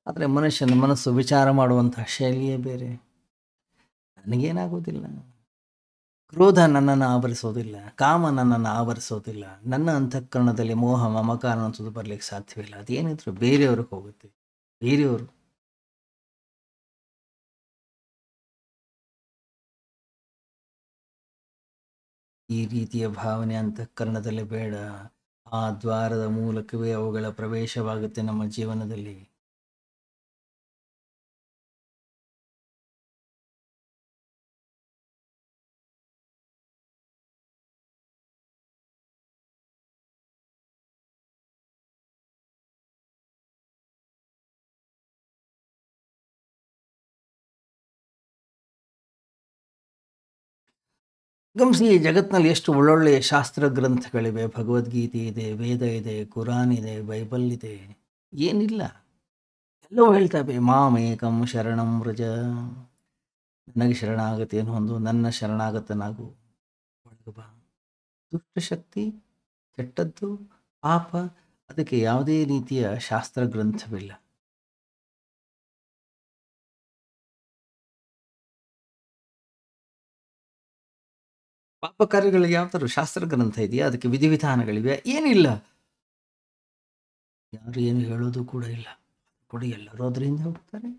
ಆದರೆ ಮನುಷ್ಯನ ಮನಸ್ಸು ವಿಚಾರ ಮಾಡುವಂತಹ ಶೈಲಿಯೇ ಬೇರೆ. ನನಗೇನಾಗೋದಿಲ್ಲ, ಕ್ರೋಧ ನನ್ನನ್ನು ಆವರಿಸೋದಿಲ್ಲ, ಕಾಮ ನನ್ನನ್ನು ಆವರಿಸೋದಿಲ್ಲ, ನನ್ನ ಅಂತಃಕರಣದಲ್ಲಿ ಮೋಹ ಮಮಕಾರ ಅನ್ನೋದು ಬರಲಿಕ್ಕೆ ಸಾಧ್ಯವಿಲ್ಲ. ಅದೇನಿದ್ರು ಬೇರೆಯವ್ರಿಗೆ ಹೋಗುತ್ತೆ. ಬೇರೆಯವರು ಈ ರೀತಿಯ ಭಾವನೆ ಅಂತಃಕರಣದಲ್ಲಿ ಬೇಡ. ಆ ದ್ವಾರದ ಮೂಲಕವೇ ಅವುಗಳ ಪ್ರವೇಶವಾಗುತ್ತೆ ನಮ್ಮ ಜೀವನದಲ್ಲಿ. ಗಮನಿಸಿ, ಈ ಜಗತ್ತಿನಲ್ಲಿ ಎಷ್ಟು ಒಳ್ಳೊಳ್ಳೆಯ ಶಾಸ್ತ್ರ ಗ್ರಂಥಗಳಿವೆ. ಭಗವದ್ಗೀತೆ ಇದೆ, ವೇದ ಇದೆ, ಕುರಾನ್ ಇದೆ, ಬೈಬಲ್ ಇದೆ. ಏನಿಲ್ಲ, ಎಲ್ಲವೂ ಹೇಳ್ತವೆ. ಮಾಮೇಕಂ ಶರಣಂ ವ್ರಜ, ನನಗೆ ಶರಣಾಗತಿಯನ್ನು ಹೊಂದು, ನನ್ನ ಶರಣಾಗತನಾಗು, ಒಳಗೆ ಬಾ. ದುಷ್ಟಶಕ್ತಿ, ಕೆಟ್ಟದ್ದು, ಪಾಪ, ಅದಕ್ಕೆ ಯಾವುದೇ ರೀತಿಯ ಶಾಸ್ತ್ರ ಗ್ರಂಥವಿಲ್ಲ. ಪಾಪ ಕಾರ್ಯಗಳಿಗೆ ಯಾವ್ದಾದ್ರು ಶಾಸ್ತ್ರ ಗ್ರಂಥ ಇದೆಯಾ? ಅದಕ್ಕೆ ವಿಧಿವಿಧಾನಗಳಿವೆ? ಏನಿಲ್ಲ. ಯಾರು ಏನು ಹೇಳೋದು ಕೂಡ ಇಲ್ಲ. ಕೂಡ ಎಲ್ಲರೂ ಅದರಿಂದ ಹೋಗ್ತಾರೆ.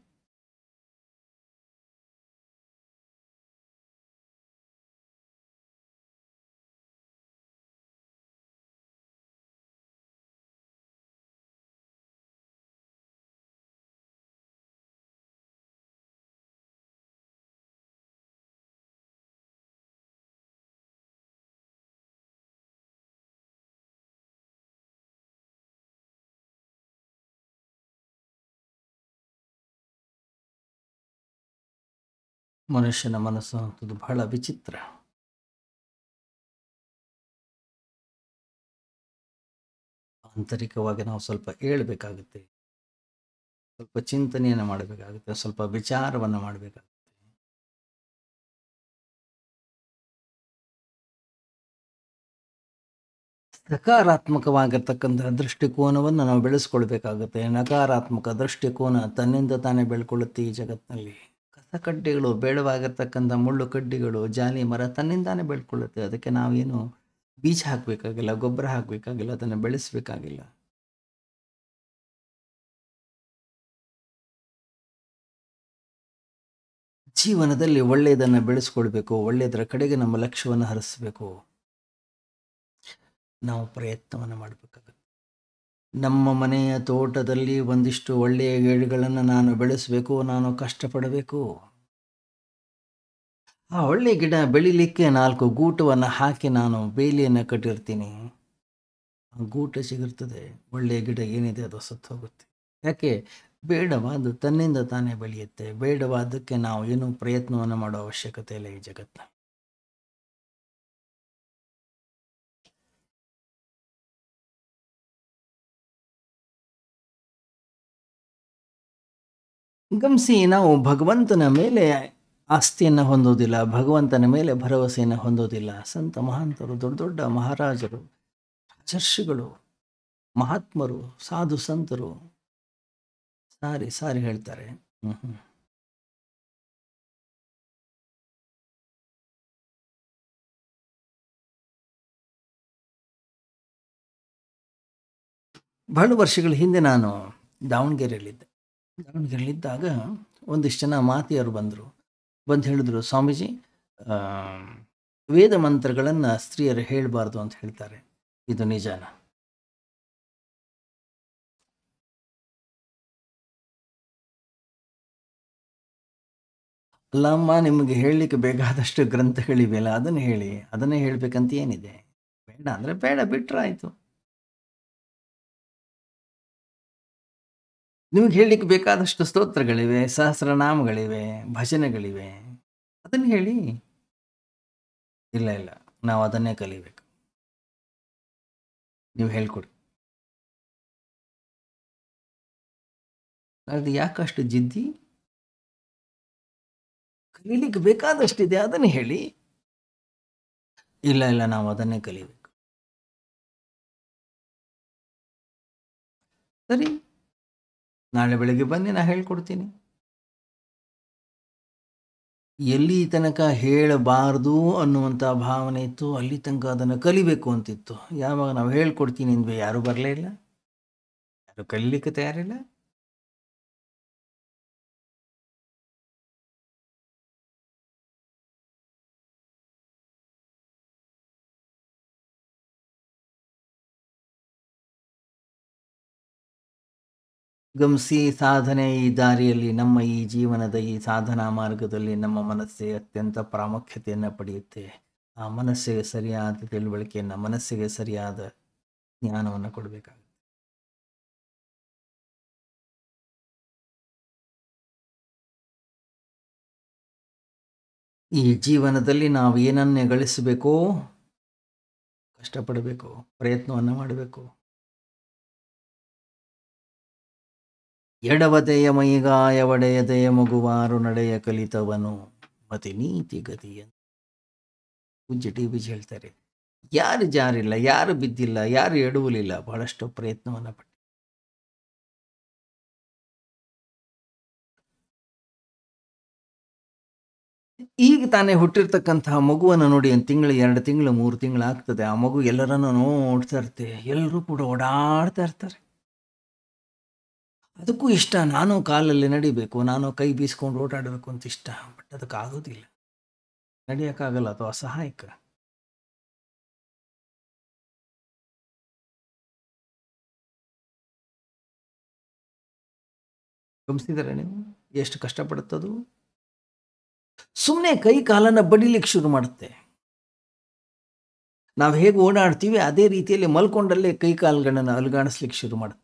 ಮನುಷ್ಯನ ಮನಸ್ಸು ಅಂತದ್ದು ಬಹಳ ವಿಚಿತ್ರ. ಆಂತರಿಕವಾಗಿ ನಾವು ಸ್ವಲ್ಪ ಹೇಳ್ಬೇಕಾಗುತ್ತೆ, ಸ್ವಲ್ಪ ಚಿಂತನೆಯನ್ನು ಮಾಡಬೇಕಾಗುತ್ತೆ, ಸ್ವಲ್ಪ ವಿಚಾರವನ್ನು ಮಾಡಬೇಕಾಗುತ್ತೆ. ಸಕಾರಾತ್ಮಕವಾಗಿರ್ತಕ್ಕಂಥ ದೃಷ್ಟಿಕೋನವನ್ನು ನಾವು ಬೆಳೆಸ್ಕೊಳ್ಬೇಕಾಗುತ್ತೆ. ನಕಾರಾತ್ಮಕ ದೃಷ್ಟಿಕೋನ ತನ್ನಿಂದ ತಾನೇ ಬೆಳ್ಕೊಳ್ಳುತ್ತೆ ಈ ಜಗತ್ತಿನಲ್ಲಿ. ಕಸಕಡ್ಡಿಗಳು, ಬೇಡವಾಗಿರ್ತಕ್ಕಂಥ ಮುಳ್ಳು ಕಡ್ಡಿಗಳು, ಜಾಲಿ ಮರ ತನ್ನಿಂದಾನೇ ಬೆಳ್ಕೊಳ್ಳುತ್ತೆ. ಅದಕ್ಕೆ ನಾವೇನು ಬೀಜ ಹಾಕಬೇಕಾಗಿಲ್ಲ, ಗೊಬ್ಬರ ಹಾಕಬೇಕಾಗಿಲ್ಲ, ಅದನ್ನು ಬೆಳೆಸಬೇಕಾಗಿಲ್ಲ. ಜೀವನದಲ್ಲಿ ಒಳ್ಳೆಯದನ್ನು ಬೆಳೆಸ್ಕೊಳ್ಬೇಕು, ಒಳ್ಳೆಯದರ ಕಡೆಗೆ ನಮ್ಮ ಲಕ್ಷ್ಯವನ್ನು ಹರಿಸಬೇಕು. ನಾವು ಪ್ರಯತ್ನವನ್ನು ಮಾಡಬೇಕಾಗುತ್ತೆ. ನಮ್ಮ ಮನೆಯ ತೋಟದಲ್ಲಿ ಒಂದಿಷ್ಟು ಒಳ್ಳೆಯ ಗಿಡಗಳನ್ನು ನಾನು ಬೆಳೆಸಬೇಕು, ನಾನು ಕಷ್ಟಪಡಬೇಕು. ಆ ಒಳ್ಳೆಯ ಗಿಡ ಬೆಳಿಲಿಕ್ಕೆ 4 ಗೂಟವನ್ನು ಹಾಕಿ ನಾನು ಬೇಲಿಯನ್ನು ಕಟ್ಟಿರ್ತೀನಿ. ಆ ಗೂಟ ಸಿಗಿರ್ತದೆ, ಒಳ್ಳೆಯ ಗಿಡ ಏನಿದೆ ಅದು ಸತ್ತು ಹೋಗುತ್ತೆ. ಯಾಕೆ? ಬೇಡವಾದ್ದು ತನ್ನಿಂದ ತಾನೇ ಬೆಳೆಯುತ್ತೆ. ಬೇಡವಾದ್ದಕ್ಕೆ ನಾವು ಏನೂ ಪ್ರಯತ್ನವನ್ನು ಮಾಡೋ ಅವಶ್ಯಕತೆ ಇಲ್ಲ ಈ ಜಗತ್ತಿನಲ್ಲಿ. ಗಮನಿಸಿ, ನಾವು ಭಗವಂತನ ಮೇಲೆ ಆಸ್ತಿಯನ್ನು ಹೊಂದೋದಿಲ್ಲ, ಭಗವಂತನ ಮೇಲೆ ಭರವಸೆಯನ್ನು ಹೊಂದೋದಿಲ್ಲ. ಸಂತ ಮಹಾಂತರು, ದೊಡ್ಡ ದೊಡ್ಡ ಮಹಾರಾಜರು, ರಾಜರ್ಷಿಗಳು, ಮಹಾತ್ಮರು, ಸಾಧು ಸಂತರು ಸಾರಿ ಸಾರಿ ಹೇಳ್ತಾರೆ. ಬಹಳ ವರ್ಷಗಳ ಹಿಂದೆ ನಾನು ದಾವಣಗೆರೆಯಲ್ಲಿದ್ದಾಗ ಒಂದಿಷ್ಟು ಜನ ಮಾತೆಯರು ಬಂದರು. ಬಂದು ಹೇಳಿದ್ರು, ಸ್ವಾಮೀಜಿ, ವೇದ ಮಂತ್ರಗಳನ್ನು ಸ್ತ್ರೀಯರು ಹೇಳಬಾರ್ದು ಅಂತ ಹೇಳ್ತಾರೆ, ಇದು ನಿಜಾನ? ಅಲ್ಲಮ್ಮ, ನಿಮಗೆ ಹೇಳಲಿಕ್ಕೆ ಬೇಕಾದಷ್ಟು ಗ್ರಂಥಗಳಿವೆಯಲ್ಲ, ಅದನ್ನು ಹೇಳಿ. ಅದನ್ನೇ ಹೇಳಬೇಕಂತ ಏನಿದೆ? ಬೇಡ ಅಂದರೆ ಬೇಡ, ಬಿಟ್ರಾಯ್ತು. ನಿಮಗೆ ಹೇಳಲಿಕ್ಕೆ ಬೇಕಾದಷ್ಟು ಸ್ತೋತ್ರಗಳಿವೆ, ಸಹಸ್ರನಾಮಗಳಿವೆ, ಭಜನೆಗಳಿವೆ, ಅದನ್ನು ಹೇಳಿ. ಇಲ್ಲ ಇಲ್ಲ, ನಾವು ಅದನ್ನೇ ಕಲಿಬೇಕು. ನೀವು ಹೇಳ್ಕೊಡಿ. ಅದು ಯಾಕಷ್ಟು ಜಿದ್ದಿ? ಕಲೀಲಿಕ್ಕೆ ಬೇಕಾದಷ್ಟಿದೆ, ಅದನ್ನು ಹೇಳಿ. ಇಲ್ಲ ಇಲ್ಲ, ನಾವು ಅದನ್ನೇ ಕಲಿಬೇಕು. ಸರಿ, ನಾಳೆ ಬೆಳಗ್ಗೆ ಬನ್ನಿ, ನಾನು ಹೇಳ್ಕೊಡ್ತೀನಿ. ಎಲ್ಲಿ ತನಕ ಹೇಳಬಾರ್ದು ಅನ್ನುವಂಥ ಭಾವನೆ ಇತ್ತು, ಅಲ್ಲಿ ತನಕ ಅದನ್ನು ಕಲಿಬೇಕು ಅಂತಿತ್ತು. ಯಾವಾಗ ನಾವು ಹೇಳ್ಕೊಡ್ತೀನಿ ಅಂದ್ವಿ, ಯಾರೂ ಬರಲೇ ಇಲ್ಲ, ಯಾರು ಕಲೀಲಿಕ್ಕೆ ತಯಾರಿಲ್ಲ. ಗಮನಿಸಿ, ಸಾಧನೆ ಈ ದಾರಿಯಲ್ಲಿ, ನಮ್ಮ ಈ ಜೀವನದ ಈ ಸಾಧನಾ ಮಾರ್ಗದಲ್ಲಿ ನಮ್ಮ ಮನಸ್ಸೇ ಅತ್ಯಂತ ಪ್ರಾಮುಖ್ಯತೆಯನ್ನು ಪಡೆಯುತ್ತೆ. ಆ ಮನಸ್ಸಿಗೆ ಸರಿಯಾದ ತಿಳುವಳಿಕೆಯನ್ನು, ಮನಸ್ಸಿಗೆ ಸರಿಯಾದ ಜ್ಞಾನವನ್ನು ಕೊಡಬೇಕಾಗುತ್ತೆ. ಈ ಜೀವನದಲ್ಲಿ ನಾವು ಏನನ್ನೇ ಗಳಿಸಬೇಕೋ ಕಷ್ಟಪಡಬೇಕು, ಪ್ರಯತ್ನವನ್ನು ಮಾಡಬೇಕು. ಎಡವದೆಯ ಮೈಗಾಯ ಒಡೆಯದೆಯ ಮಗುವಾರು ನಡೆಯ ಕಲಿತವನು ಮತಿ ನೀತಿ ಗತಿಯ. ಪೂಜ್ಯ TBG ಹೇಳ್ತಾರೆ, ಯಾರು ಜಾರಿಲ್ಲ, ಯಾರು ಬಿದ್ದಿಲ್ಲ, ಯಾರು ಎಡುವಲಿಲ್ಲ, ಬಹಳಷ್ಟು ಪ್ರಯತ್ನವನ್ನು ಪಟ್ಟು. ಈಗ ತಾನೇ ಹುಟ್ಟಿರ್ತಕ್ಕಂತಹ ಮಗುವನ್ನು ನೋಡಿ, 1 ತಿಂಗಳು, 2 ತಿಂಗಳು, 3 ತಿಂಗಳು ಆಗ್ತದೆ. ಆ ಮಗು ಎಲ್ಲರನ್ನು ನೋಡ್ತಾ ಇರುತ್ತೆ, ಎಲ್ಲರೂ ಕೂಡ ಓಡಾಡ್ತಾ ಇರ್ತಾರೆ. ಅದಕ್ಕೂ ಇಷ್ಟ, ನಾನು ಕಾಲಲ್ಲಿ ನಡಿಬೇಕು, ನಾನು ಕೈ ಬೀಸ್ಕೊಂಡು ಓಡಾಡಬೇಕು ಅಂತ ಇಷ್ಟ. ಬಟ್ ಅದಕ್ಕಾಗೋದಿಲ್ಲ, ನಡೆಯೋಕ್ಕಾಗಲ್ಲ, ಅದು ಅಸಹಾಯಕ. ಗಮನಿಸಿದರೆ ನೀವು ಎಷ್ಟು ಕಷ್ಟಪಡುತ್ತದು? ಸುಮ್ಮನೆ ಕೈ ಕಾಲನ್ನು ಬಡಿಲಿಕ್ಕೆ ಶುರು ಮಾಡುತ್ತೆ. ನಾವು ಹೇಗೆ ಓಡಾಡ್ತೀವಿ ಅದೇ ರೀತಿಯಲ್ಲಿ ಮಲ್ಕೊಂಡಲ್ಲೇ ಕೈ ಕಾಲುಗಳನ್ನು ಅಲುಗಾಡಿಸ್ಲಿಕ್ಕೆ ಶುರು ಮಾಡುತ್ತೆ.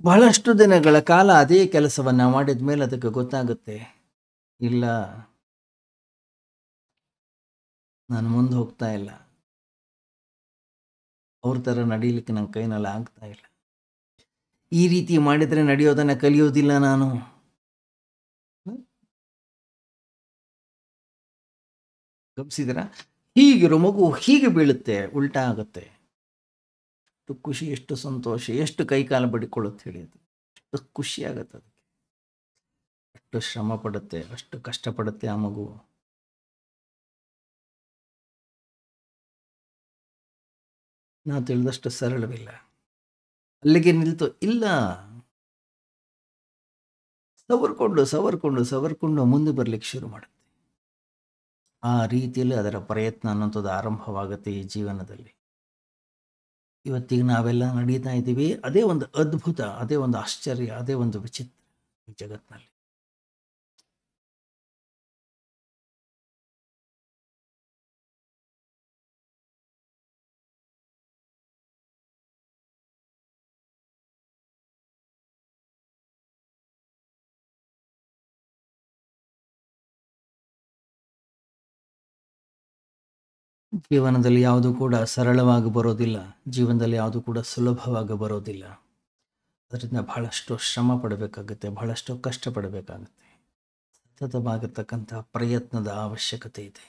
ಬಹಳಷ್ಟು ದಿನಗಳ ಕಾಲ ಅದೇ ಕೆಲಸವನ್ನು ಮಾಡಿದ ಮೇಲೆ ಅದಕ್ಕೆ ಗೊತ್ತಾಗುತ್ತೆ, ಇಲ್ಲ, ನಾನು ಮುಂದೆ ಹೋಗ್ತಾ ಇಲ್ಲ, ಅವ್ರ ಥರ ನಡೀಲಿಕ್ಕೆ ನನ್ನ ಕೈನಲ್ಲಿ ಆಗ್ತಾ ಇಲ್ಲ. ಈ ರೀತಿ ಮಾಡಿದರೆ ನಡೆಯೋದನ್ನು ಕಲಿಯೋದಿಲ್ಲ ನಾನು. ಗಮನಿಸಿದ್ರ? ಹೀಗಿರೋ ಮಗು ಹೀಗೆ ಬೀಳುತ್ತೆ, ಉಲ್ಟಾ ಆಗುತ್ತೆ. ಎಷ್ಟು ಖುಷಿ, ಎಷ್ಟು ಸಂತೋಷ, ಎಷ್ಟು ಕೈಕಾಲು ಬಡಿಕೊಳ್ಳುತ್ತೆ ಹೇಳಿ. ಅದು ಎಷ್ಟು ಖುಷಿ ಆಗತ್ತೆ. ಅದಕ್ಕೆ ಅಷ್ಟು ಶ್ರಮ ಪಡುತ್ತೆ, ಅಷ್ಟು ಕಷ್ಟಪಡುತ್ತೆ ಆ ಮಗು. ನಾವು ತಿಳಿದಷ್ಟು ಸರಳವಿಲ್ಲ. ಅಲ್ಲಿಗೆ ನಿಲ್ತು ಇಲ್ಲ, ಸವರ್ಕೊಂಡು ಸವರ್ಕೊಂಡು ಸವರ್ಕೊಂಡು ಮುಂದೆ ಬರ್ಲಿಕ್ಕೆ ಶುರು ಮಾಡುತ್ತೆ. ಆ ರೀತಿಯಲ್ಲಿ ಅದರ ಪ್ರಯತ್ನ ಅನ್ನೋಂಥದ್ದು ಆರಂಭವಾಗುತ್ತೆ ಈ ಜೀವನದಲ್ಲಿ. ಇವತ್ತಿಗೆ ನಾವೆಲ್ಲ ನಡೀತಾ ಇದ್ದೀವಿ. ಅದೇ ಒಂದು ಅದ್ಭುತ, ಅದೇ ಒಂದು ಆಶ್ಚರ್ಯ, ಅದೇ ಒಂದು ವಿಚಿತ್ರ ಈ ಜಗತ್ತಿನಲ್ಲಿ. ಜೀವನದಲ್ಲಿ ಯಾವುದು ಕೂಡ ಸರಳವಾಗಿ ಬರೋದಿಲ್ಲ, ಜೀವನದಲ್ಲಿ ಯಾವುದು ಕೂಡ ಸುಲಭವಾಗಿ ಬರೋದಿಲ್ಲ. ಅದರಿಂದ ಬಹಳಷ್ಟು ಶ್ರಮ ಪಡಬೇಕಾಗುತ್ತೆ, ಬಹಳಷ್ಟು ಕಷ್ಟಪಡಬೇಕಾಗುತ್ತೆ. ಸತತವಾಗಿರ್ತಕ್ಕಂಥ ಪ್ರಯತ್ನದ ಅವಶ್ಯಕತೆ ಇದೆ.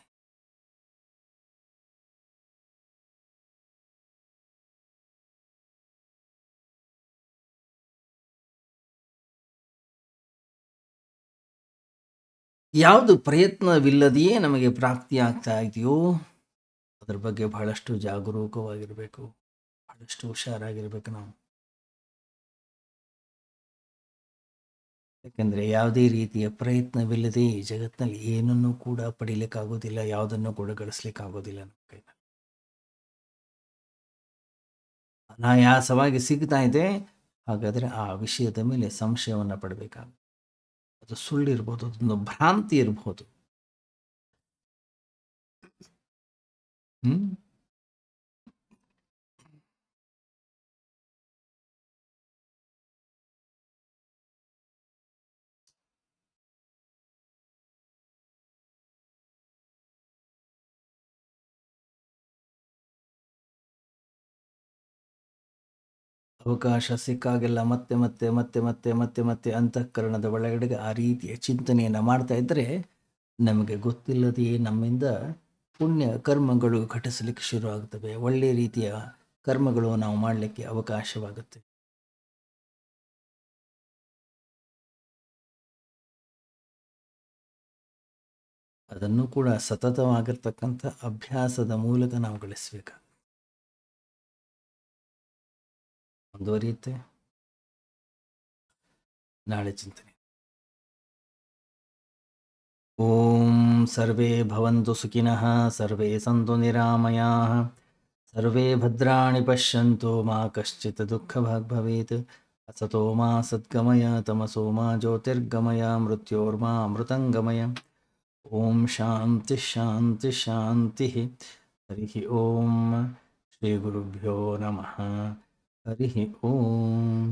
ಯಾವುದು ಪ್ರಯತ್ನವಿಲ್ಲದೆಯೇ ನಮಗೆ ಪ್ರಾಪ್ತಿ ಆಗ್ತಾ ಇದೆಯೋ ಅದ್ರ ಬಗ್ಗೆ ಬಹಳಷ್ಟು ಜಾಗರೂಕವಾಗಿರಬೇಕು, ಬಹಳಷ್ಟು ಹುಷಾರಾಗಿರ್ಬೇಕು ನಾವು. ಯಾಕೆಂದರೆ ಯಾವುದೇ ರೀತಿಯ ಪ್ರಯತ್ನವಿಲ್ಲದೆ ಈ ಜಗತ್ತಿನಲ್ಲಿ ಏನನ್ನೂ ಕೂಡ ಪಡೀಲಿಕ್ಕಾಗೋದಿಲ್ಲ, ಯಾವುದನ್ನು ಕೂಡ ಗಳಿಸ್ಲಿಕ್ಕಾಗೋದಿಲ್ಲ. ನಮ್ಮ ಕೈನಲ್ಲಿ ಅನಾಯಾಸವಾಗಿ ಸಿಗ್ತಾ ಇದೆ. ಹಾಗಾದರೆ ಆ ವಿಷಯದ ಮೇಲೆ ಸಂಶಯವನ್ನು ಪಡಬೇಕಾಗುತ್ತೆ. ಅದು ಸುಳ್ಳಿರ್ಬೋದು, ಅದೊಂದು ಭ್ರಾಂತಿ ಇರ್ಬೋದು. ಅವಕಾಶ ಸಿಕ್ಕಾಗೆಲ್ಲ ಮತ್ತೆ ಮತ್ತೆ ಮತ್ತೆ ಮತ್ತೆ ಮತ್ತೆ ಮತ್ತೆ ಅಂತಃಕರಣದ ಒಳಗಡೆಗೆ ಆ ರೀತಿಯ ಚಿಂತನೆಯನ್ನು ಮಾಡ್ತಾ ಇದ್ದರೆ ನಮಗೆ ಗೊತ್ತಿಲ್ಲದೆಯೇ ನಮ್ಮಿಂದ ಪುಣ್ಯ ಕರ್ಮಗಳು ಘಟಿಸಲಿಕ್ಕೆ ಶುರು ಆಗ್ತವೆ. ಒಳ್ಳೆಯ ರೀತಿಯ ಕರ್ಮಗಳು ನಾವು ಮಾಡಲಿಕ್ಕೆ ಅವಕಾಶವಾಗುತ್ತೆ. ಅದನ್ನು ಕೂಡ ಸತತವಾಗಿರ್ತಕ್ಕಂಥ ಅಭ್ಯಾಸದ ಮೂಲಕ ನಾವು ಗಳಿಸಬೇಕು. ಮುಂದುವರಿಯುತ್ತೆ ನಾಳೆ ಚಿಂತನೆ. ಓಂ ಸರ್ವೇ ಭವಂತು ಸುಖಿನಃ, ಸರ್ವೇ ಸಂತು ನಿರಾಮಯಾಃ, ಸರ್ವೇ ಭದ್ರಾಣಿ ಪಶ್ಯಂತು ಮಾ ಕಶ್ಚಿತ್ ದುಃಖಭಾಗ್ ಭವೇತ್. ಅಸತೋ ಮಾ ಸದ್ಗಮಯ ತಮಸೋ ಮಾ ಜ್ಯೋತಿರ್ಗಮಯ ಮೃತ್ಯೋರ್ಮಾ ಅಮೃತಂಗಮಯ. ಓಂ ಶಾಂತಿ ಶಾಂತಿ ಶಾಂತಿ. ಹರಿ ಓಂ. ಶ್ರೀ ಗುರುಭ್ಯೋ ನಮಃ. ಹರಿ ಓಂ.